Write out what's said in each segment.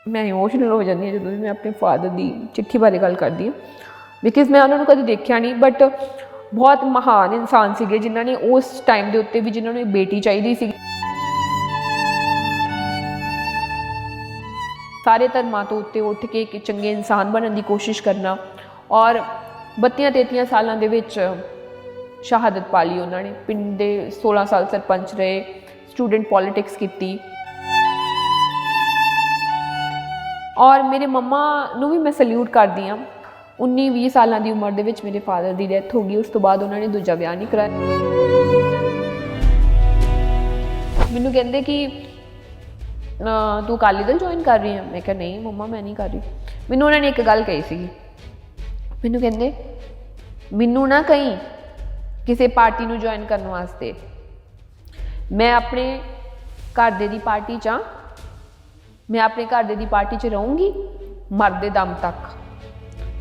मैं इमोशनल हो जाती हाँ जो भी मैं अपने फादर की चिट्ठी बारे गल करती हूँ, बिकॉज मैं उन्होंने कभी देखा नहीं, बट बहुत महान इंसान से जिन्होंने उस टाइम के उत्ते भी जिन्होंने बेटी चाहिए सी, सारे धर्मां तो उत्ते उठ के एक चंगे इंसान बनने की कोशिश करना, और 32-33 सालों के विच शहादत पा ली उन्होंने। पिंड दे 16 साल सरपंच रहे, स्टूडेंट पॉलिटिक्स की, और मेरे मम्मा नूं भी मैं सल्यूट करती हाँ। 19-20 सालों की उम्र के मेरे फादर की डैथ हो गई, उस तो बाद उन्होंने दूजा ब्याह नहीं कराया। मैनू कहते कि तू अकाली दल ज्वाइन कर रही है, मैं कहा नहीं मम्मा मैं नहीं कर रही। मैनू उन्होंने एक गल कही सी, मैनू कहते मैनू ना कहीं किसी पार्टी नूं ज्वाइन करने वास्ते, मैं अपने घर दे दी पार्टी च, मैं अपने घर दे दी पार्टी च रहूँगी मरदे दम तक।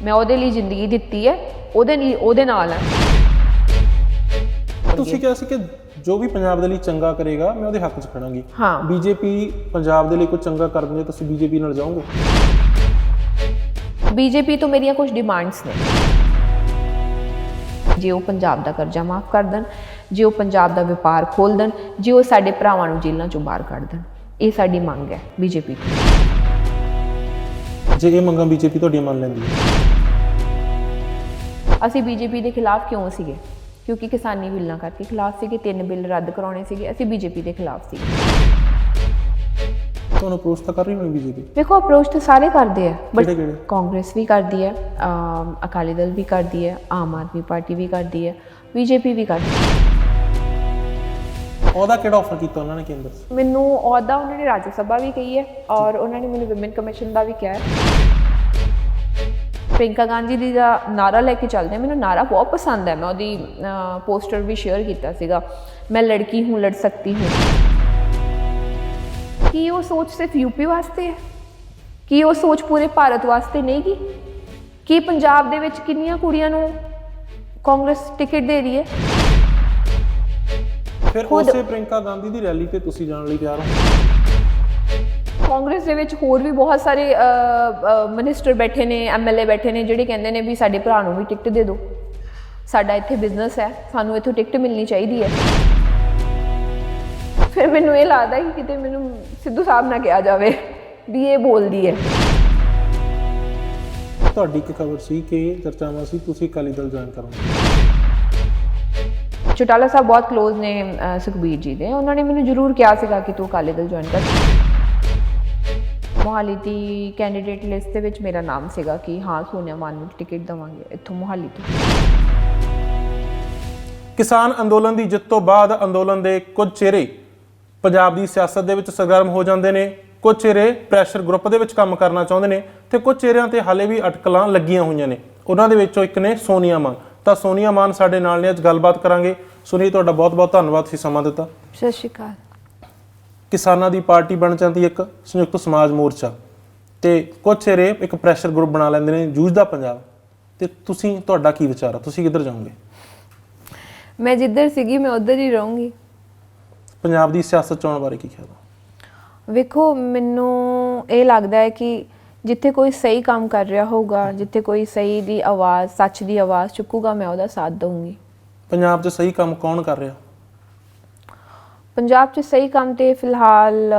मैं उहदे लई जिंदगी दित्ती है, उहदे नाल है। ਤੁਸੀਂ ਕਿਹਾ ਸੀ ਕਿ ਜੋ ਵੀ ਪੰਜਾਬ ਦੇ ਲਈ ਚੰਗਾ ਕਰੇਗਾ ਮੈਂ ਉਹਦੇ ਹੱਕ 'ਚ ਖੜਾਂਗੀ। ਹਾਂ, ਬੀਜੇਪੀ ਪੰਜਾਬ ਦੇ ਲਈ ਕੋਈ ਚੰਗਾ ਕਰ ਦਿੰਦੇ ਤੁਸੀਂ ਬੀਜੇਪੀ ਨਾਲ ਜਾਓਗੇ? बीजेपी तो मेरिया कुछ डिमांड्स ने, जे वो पंजाब का करजा माफ़ कर देन, जे वो पंजाब का व्यापार खोल देन, जे वो साडे भरावां नूं जेलों चों बाहर कढ देन, ये साडी मंग है बीजेपी की। ਜੇ ਇਹ ਮੰਗਾਂ ਬੀਜੇਪੀ ਤੁਹਾਡੀਆਂ ਮੰਨ ਲੈਂਦੀ ਹੈ, ਅਸੀਂ बीजेपी के खिलाफ क्यों सीगे? क्योंकि किसानी बिलों करके खिलाफ सीगे, 3 बिल रद्द कराने सीगे, ਅਸੀਂ बीजेपी के खिलाफ सीगे। ਤੁਹਾਨੂੰ ਅਪਰੋਚ ਤਾਂ ਕਰ ਰਹੀ ਹੋਣੀ ਬੀਜੇਪੀ? देखो अप्रोच तो सारे करते हैं, बट ਕਿਹੜੇ-ਕਿਹੜੇ? कांग्रेस भी करती है, अकाली दल भी करती है, आम आदमी पार्टी भी करती है, बीजेपी भी करती है। ਉਹਦਾ ਕਿਹੜਾ ਆਫਰ ਕੀਤਾ ਉਹਨਾਂ ਨੇ ਕੇਂਦਰ 'ਚ? मैनू अहदा उन्होंने राज्य सभा भी कही है, और उन्होंने मैंने विमेन कमीशन का भी कहा है। प्रियंका गांधी जी का नारा लैके चलते हैं, मैंने नारा बहुत पसंद है, मैं उसदी पोस्टर भी शेयर किया सीगा, मैं लड़की हूँ लड़ सकती हूँ। कि वो सोच सिर्फ यूपी वास्ते है, कि वो सोच पूरे भारत वास्ते नहीं की, कि पंजाब दे विच किन्नियां कुड़ियां नूं कांग्रेस टिकट दे रही है। ਫਿਰ ਉਸੇ ਪ੍ਰਿयंका ਗਾਂਧੀ ਦੀ ਰੈਲੀ ਤੇ ਤੁਸੀਂ ਜਾਣ ਲਈ ਤਿਆਰ ਹੋ? कांग्रेस ਦੇ ਵਿੱਚ ਹੋਰ ਵੀ ਬਹੁਤ ਸਾਰੇ ਮਿਨਿਸਟਰ ਬੈਠੇ ਨੇ, ਐਮਐਲਏ ਬੈਠੇ ਨੇ, ਜਿਹੜੇ ਕਹਿੰਦੇ ਨੇ ਵੀ ਸਾਡੇ ਭਰਾ ਨੂੰ ਵੀ ਟਿਕਟ ਦੇ ਦਿਓ, ਸਾਡਾ ਇੱਥੇ ਬਿਜ਼ਨਸ ਹੈ, ਸਾਨੂੰ ਇੱਥੋਂ ਟਿਕਟ ਮਿਲਣੀ ਚਾਹੀਦੀ ਹੈ। ਫਿਰ ਮੈਨੂੰ ਇਹ ਲੱਗਦਾ ਕਿ ਕਿਤੇ ਮੈਨੂੰ ਸਿੱਧੂ ਸਾਹਿਬ ਨਾ ਕਿਹਾ ਜਾਵੇ ਵੀ ਇਹ ਬੋਲਦੀ ਹੈ। ਤੁਹਾਡੀ ਇੱਕ ਖਬਰ ਸੀ ਕਿ ਚਰਚਾਵਾਂ ਸੀ ਤੁਸੀਂ ਅਕਾਲੀ ਦਲ ਜੁਆਇਨ ਕਰੋਗੇ। ਚੌਟਾਲਾ ਸਾਹਿਬ ਬਹੁਤ ਕਲੋਜ਼ ਨੇ ਸੁਖਬੀਰ ਜੀ ਦੇ, ਉਹਨਾਂ ਨੇ ਮੈਨੂੰ ਜ਼ਰੂਰ ਕਿਹਾ ਸੀਗਾ ਕਿ ਤੂੰ ਅਕਾਲੀ ਦਲ ਜੁਆਇਨ ਕਰ। ਮੋਹਾਲੀ ਦੀ ਕੈਂਡੀਡੇਟ ਲਿਸਟ ਦੇ ਵਿੱਚ ਮੇਰਾ ਨਾਮ ਸੀਗਾ ਕਿ ਹਾਂ ਸੋਨੀਆ ਮਾਨ ਨੂੰ ਟਿਕਟ ਦੇਵਾਂਗੇ ਇੱਥੋਂ ਮੋਹਾਲੀ ਤੋਂ। ਕਿਸਾਨ ਅੰਦੋਲਨ ਦੀ ਜਿੱਤ ਤੋਂ ਬਾਅਦ ਅੰਦੋਲਨ ਦੇ ਕੁਝ ਚਿਹਰੇ ਪੰਜਾਬ ਦੀ ਸਿਆਸਤ ਦੇ ਵਿੱਚ ਸਰਗਰਮ ਹੋ ਜਾਂਦੇ ਨੇ, ਕੁਝ ਚਿਹਰੇ ਪ੍ਰੈਸ਼ਰ ਗਰੁੱਪ ਦੇ ਵਿੱਚ ਕੰਮ ਕਰਨਾ ਚਾਹੁੰਦੇ ਨੇ, ਤੇ ਕੁਝ ਚਿਹਰਿਆਂ ਤੇ ਹਾਲੇ ਵੀ ਅਟਕਲਾਂ ਲੱਗੀਆਂ ਹੋਈਆਂ ਨੇ। ਉਹਨਾਂ ਦੇ ਵਿੱਚੋਂ ਇੱਕ ਨੇ ਸੋਨੀਆ ਮਾਨ। ਤਾਂ ਸੋਨੀਆ ਮਾਨ ਸਾਡੇ ਨਾਲ ਨੇ, ਅੱਜ ਗੱਲਬਾਤ ਕਰਾਂਗੇ। ਸੋਨੀਆ ਤੁਹਾਡਾ ਬਹੁਤ ਬਹੁਤ ਧੰਨਵਾਦ ਤੁਸੀਂ ਸਮਾਂ ਦਿੱਤਾ। ਸਤਿ ਸ਼੍ਰੀ ਅਕਾਲ। ਕਿਸਾਨਾਂ ਦੀ ਪਾਰਟੀ ਬਣ ਜਾਂਦੀ ਇੱਕ ਸੰਯੁਕਤ ਸਮਾਜ ਮੋਰਚਾ, ਤੇ ਕੁਝ ਚਿਹਰੇ ਇੱਕ ਪ੍ਰੈਸ਼ਰ ਗਰੁੱਪ ਬਣਾ ਲੈਂਦੇ ਨੇ ਜੂਝਦਾ ਪੰਜਾਬ, ਤੇ ਤੁਸੀਂ ਤੁਹਾਡਾ ਕੀ ਵਿਚਾਰ ਆ, ਤੁਸੀਂ ਕਿੱਧਰ ਜਾਓਗੇ? ਮੈਂ ਜਿੱਧਰ ਸੀਗੀ ਮੈਂ ਉੱਧਰ ਹੀ ਰਹੂੰਗੀ। ਪੰਜਾਬ ਦੀ ਸਿਆਸਤ ਚੋਣ ਬਾਰੇ ਕੀ ਖਿਆਲ ਆ? ਵੇਖੋ ਮੈਨੂੰ ਇਹ ਲੱਗਦਾ ਹੈ ਕਿ ਜਿੱਥੇ ਕੋਈ ਸਹੀ ਕੰਮ ਕਰ ਰਿਹਾ ਹੋਊਗਾ, ਜਿੱਥੇ ਕੋਈ ਸਹੀ ਦੀ ਆਵਾਜ਼, ਸੱਚ ਦੀ ਆਵਾਜ਼ ਚੁੱਕੂਗਾ, ਮੈਂ ਉਹਦਾ ਸਾਥ ਦਊਂਗੀ। ਪੰਜਾਬ 'ਚ ਸਹੀ ਕੰਮ ਕੌਣ ਕਰ ਰਿਹਾ? ਪੰਜਾਬ 'ਚ ਸਹੀ ਕੰਮ ਤੇ ਫਿਲਹਾਲ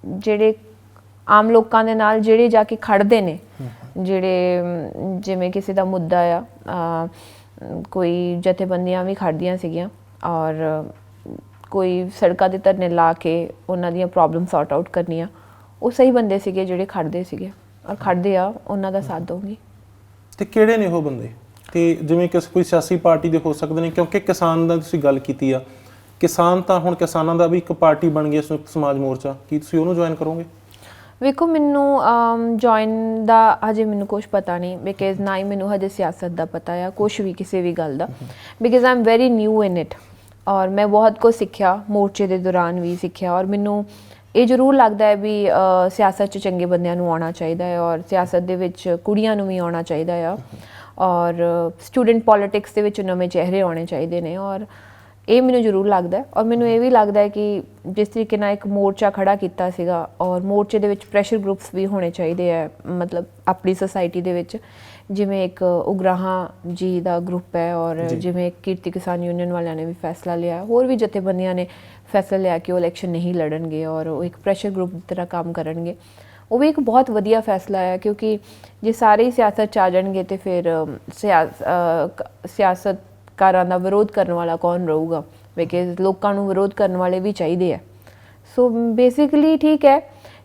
ਜਿਹੜੇ ਆਮ ਲੋਕਾਂ ਦੇ ਨਾਲ ਜਿਹੜੇ ਜਾ ਕੇ ਖੜਦੇ ਨੇ, ਜਿਹੜੇ ਜਿਵੇਂ ਕਿਸੇ ਦਾ ਮੁੱਦਾ ਆ, ਕੋਈ ਜਥੇਬੰਦੀਆਂ ਵੀ ਖੜਦੀਆਂ ਸੀਗੀਆਂ, ਔਰ ਕੋਈ ਸੜਕਾਂ ਦੇ ਧਰਨੇ ਲਾ ਕੇ ਉਹਨਾਂ ਦੀਆਂ ਪ੍ਰੋਬਲਮ ਸੌਰਟ ਆਊਟ ਕਰਨੀਆਂ, ਉਹ ਸਹੀ ਬੰਦੇ ਸੀਗੇ ਜਿਹੜੇ ਖੜਦੇ ਸੀਗੇ ਔਰ ਖੜਦੇ ਆ, ਉਹਨਾਂ ਦਾ ਸਾਥ ਦਊਂਗੀ। ਤੇ ਕਿਹੜੇ ਨੇ ਉਹ ਬੰਦੇ? ਤੇ ਜਿਵੇਂ ਕਿ ਕੋਈ ਸਿਆਸੀ ਪਾਰਟੀ ਦੇ ਹੋ ਸਕਦੇ ਨੇ, ਕਿਉਂਕਿ ਕਿਸਾਨ ਦਾ ਤੁਸੀਂ ਗੱਲ ਕੀਤੀ ਆ, ਕਿਸਾਨ ਤਾਂ ਹੁਣ ਕਿਸਾਨਾਂ ਦਾ ਵੀ ਇੱਕ ਪਾਰਟੀ ਬਣ ਗਈ ਸੰਯੁਕਤ ਸਮਾਜ ਮੋਰਚਾ, ਕੀ ਤੁਸੀਂ ਉਹਨੂੰ ਜੁਆਇਨ ਕਰੋਗੇ? ਵੇਖੋ ਮੈਨੂੰ ਜੁਆਇਨ ਦਾ ਹਜੇ ਮੈਨੂੰ ਕੁਛ ਪਤਾ ਨਹੀਂ, ਬਿਕਾਜ਼ ਨਾ ਹੀ ਮੈਨੂੰ ਹਜੇ ਸਿਆਸਤ ਦਾ ਪਤਾ ਆ ਕੁਛ ਵੀ, ਕਿਸੇ ਵੀ ਗੱਲ ਦਾ, because I am very new in it, ਔਰ ਮੈਂ ਬਹੁਤ ਕੁਝ ਸਿੱਖਿਆ ਮੋਰਚੇ ਦੇ ਦੌਰਾਨ ਵੀ ਸਿੱਖਿਆ, ਔਰ ਮੈਨੂੰ ਇਹ ਜ਼ਰੂਰ ਲੱਗਦਾ ਹੈ ਵੀ ਸਿਆਸਤ 'ਚ ਚੰਗੇ ਬੰਦਿਆਂ ਨੂੰ ਆਉਣਾ ਚਾਹੀਦਾ ਹੈ, ਔਰ ਸਿਆਸਤ ਦੇ ਵਿੱਚ ਕੁੜੀਆਂ ਨੂੰ ਵੀ ਆਉਣਾ ਚਾਹੀਦਾ ਆ, ਔਰ ਸਟੂਡੈਂਟ ਪੋਲੀਟਿਕਸ ਦੇ ਵਿੱਚ ਨਵੇਂ ਚਿਹਰੇ ਆਉਣੇ ਚਾਹੀਦੇ ਨੇ, ਔਰ ਇਹ ਮੈਨੂੰ ਜ਼ਰੂਰ ਲੱਗਦਾ ਔਰ ਮੈਨੂੰ ਇਹ ਵੀ ਲੱਗਦਾ ਹੈ ਕਿ ਜਿਸ ਤਰੀਕੇ ਨਾਲ ਇੱਕ ਮੋਰਚਾ ਖੜਾ ਕੀਤਾ ਸੀਗਾ ਔਰ ਮੋਰਚੇ ਦੇ ਵਿੱਚ ਪ੍ਰੈਸ਼ਰ ਗਰੁੱਪਸ ਵੀ ਹੋਣੇ ਚਾਹੀਦੇ ਆ ਮਤਲਬ ਆਪਣੀ ਸੋਸਾਇਟੀ ਦੇ ਵਿੱਚ, ਜਿਵੇਂ ਇੱਕ ਉਗਰਾਹਾਂ ਜੀ ਦਾ ਗਰੁੱਪ ਹੈ ਔਰ ਜਿਵੇਂ ਕੀਰਤੀ ਕਿਸਾਨ ਯੂਨੀਅਨ ਵਾਲਿਆਂ ਨੇ ਵੀ ਫੈਸਲਾ ਲਿਆ, ਹੋਰ ਵੀ ਜਥੇਬੰਦੀਆਂ ਨੇ ਫੈਸਲਾ ਲਿਆ ਕਿ ਉਹ ਇਲੈਕਸ਼ਨ ਨਹੀਂ ਲੜਨਗੇ ਔਰ ਉਹ ਇੱਕ ਪ੍ਰੈਸ਼ਰ ਗਰੁੱਪ ਦੀ ਤਰ੍ਹਾਂ ਕੰਮ ਕਰਨਗੇ। ਉਹ ਵੀ ਇੱਕ ਬਹੁਤ ਵਧੀਆ ਫੈਸਲਾ ਹੈ ਕਿਉਂਕਿ ਜੇ ਸਾਰੇ ਹੀ ਸਿਆਸਤ 'ਚ ਆ ਜਾਣਗੇ ਤਾਂ ਫਿਰ ਸਿਆਸਤਕਾਰਾਂ ਦਾ ਵਿਰੋਧ ਕਰਨ ਵਾਲਾ ਕੌਣ ਰਹੂਗਾ, ਬਿਕਾਜ਼ ਲੋਕਾਂ ਨੂੰ ਵਿਰੋਧ ਕਰਨ ਵਾਲੇ ਵੀ ਚਾਹੀਦੇ ਆ। ਸੋ ਬੇਸਿਕਲੀ ਠੀਕ ਹੈ,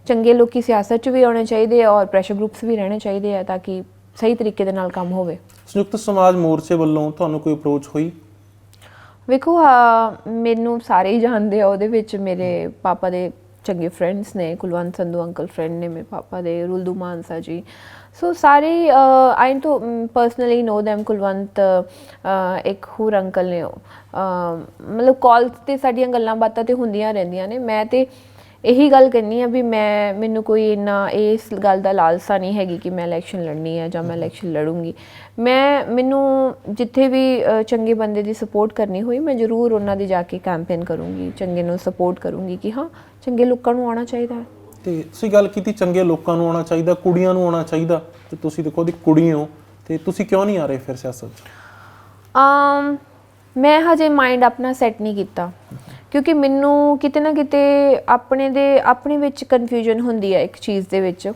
ਚੰਗੇ ਲੋਕੀ ਸਿਆਸਤ 'ਚ ਵੀ ਆਉਣੇ ਚਾਹੀਦੇ ਆ ਔਰ ਪ੍ਰੈਸ਼ਰ ਗਰੁੱਪਸ ਵੀ ਰਹਿਣੇ ਚਾਹੀਦੇ ਆ ਤਾਂ ਕਿ ਸਹੀ ਤਰੀਕੇ ਦੇ ਨਾਲ ਕੰਮ ਹੋਵੇ। ਸੰਯੁਕਤ ਸਮਾਜ ਮੋਰਚੇ ਵੱਲੋਂ ਤੁਹਾਨੂੰ ਕੋਈ ਅਪਰੋਚ ਹੋਈ? ਵੇਖੋ ਮੈਨੂੰ ਸਾਰੇ ਹੀ ਜਾਣਦੇ ਆ, ਉਹਦੇ ਵਿੱਚ ਮੇਰੇ ਪਾਪਾ ਦੇ ਚੰਗੇ ਫਰੈਂਡਸ ਨੇ, ਕੁਲਵੰਤ ਸੰਧੂ ਅੰਕਲ ਫਰੈਂਡ ਨੇ ਮੇਰੇ ਪਾਪਾ ਦੇ, ਰੁਲਦੂ ਮਾਨਸਾ ਜੀ, ਸੋ ਸਾਰੇ ਆਈ ਤੋਂ ਪਰਸਨਲੀ ਨੋ ਦੈਮ। ਕੁਲਵੰਤ ਇੱਕ ਹੋਰ ਅੰਕਲ ਨੇ, ਮਤਲਬ ਕਾਲ 'ਤੇ ਸਾਡੀਆਂ ਗੱਲਾਂ ਬਾਤਾਂ ਤੇ ਹੁੰਦੀਆਂ ਰਹਿੰਦੀਆਂ ਨੇ। ਮੈਂ ਤੇ ਇਹੀ ਗੱਲ ਕਰਨੀ ਆ ਵੀ ਮੈਨੂੰ ਕੋਈ ਇੰਨਾ ਇਸ ਗੱਲ ਦਾ ਲਾਲਸਾ ਨਹੀਂ ਹੈਗੀ ਕਿ ਮੈਂ ਇਲੈਕਸ਼ਨ ਲੜਨੀ ਹੈ ਜਾਂ ਮੈਂ ਇਲੈਕਸ਼ਨ ਲੜੂੰਗੀ। ਮੈਨੂੰ ਜਿੱਥੇ ਵੀ ਚੰਗੇ ਬੰਦੇ ਦੀ ਸਪੋਰਟ ਕਰਨੀ ਹੋਈ ਮੈਂ ਜ਼ਰੂਰ ਉਹਨਾਂ ਦੀ ਜਾ ਕੇ ਕੈਂਪੇਨ ਕਰੂੰਗੀ, ਚੰਗੇ ਨੂੰ ਸਪੋਰਟ ਕਰੂੰਗੀ ਕਿ ਹਾਂ ਚੰਗੇ ਲੋਕਾਂ ਨੂੰ ਆਉਣਾ ਚਾਹੀਦਾ ਹੈ। ਤੇ ਤੁਸੀਂ ਗੱਲ ਕੀਤੀ ਚੰਗੇ ਲੋਕਾਂ ਨੂੰ ਆਉਣਾ ਚਾਹੀਦਾ, ਕੁੜੀਆਂ ਨੂੰ ਆਉਣਾ ਚਾਹੀਦਾ, ਤੇ ਤੁਸੀਂ ਦੇਖੋ ਦੀ ਕੁੜੀ ਹੋ ਤੇ ਤੁਸੀਂ ਕਿਉਂ ਨਹੀਂ ਆ ਰਹੇ ਫਿਰ ਸਿਆਸਤ 'ਚ? ਮੈਂ ਹਜੇ ਮਾਈਂਡ ਆਪਣਾ ਸੈੱਟ ਨਹੀਂ ਕੀਤਾ ਕਿਉਂਕਿ ਮੈਨੂੰ ਕਿਤੇ ਨਾ ਕਿਤੇ ਆਪਣੇ ਵਿੱਚ ਕਨਫਿਊਜ਼ਨ ਹੁੰਦੀ ਹੈ ਇੱਕ ਚੀਜ਼ ਦੇ ਵਿੱਚ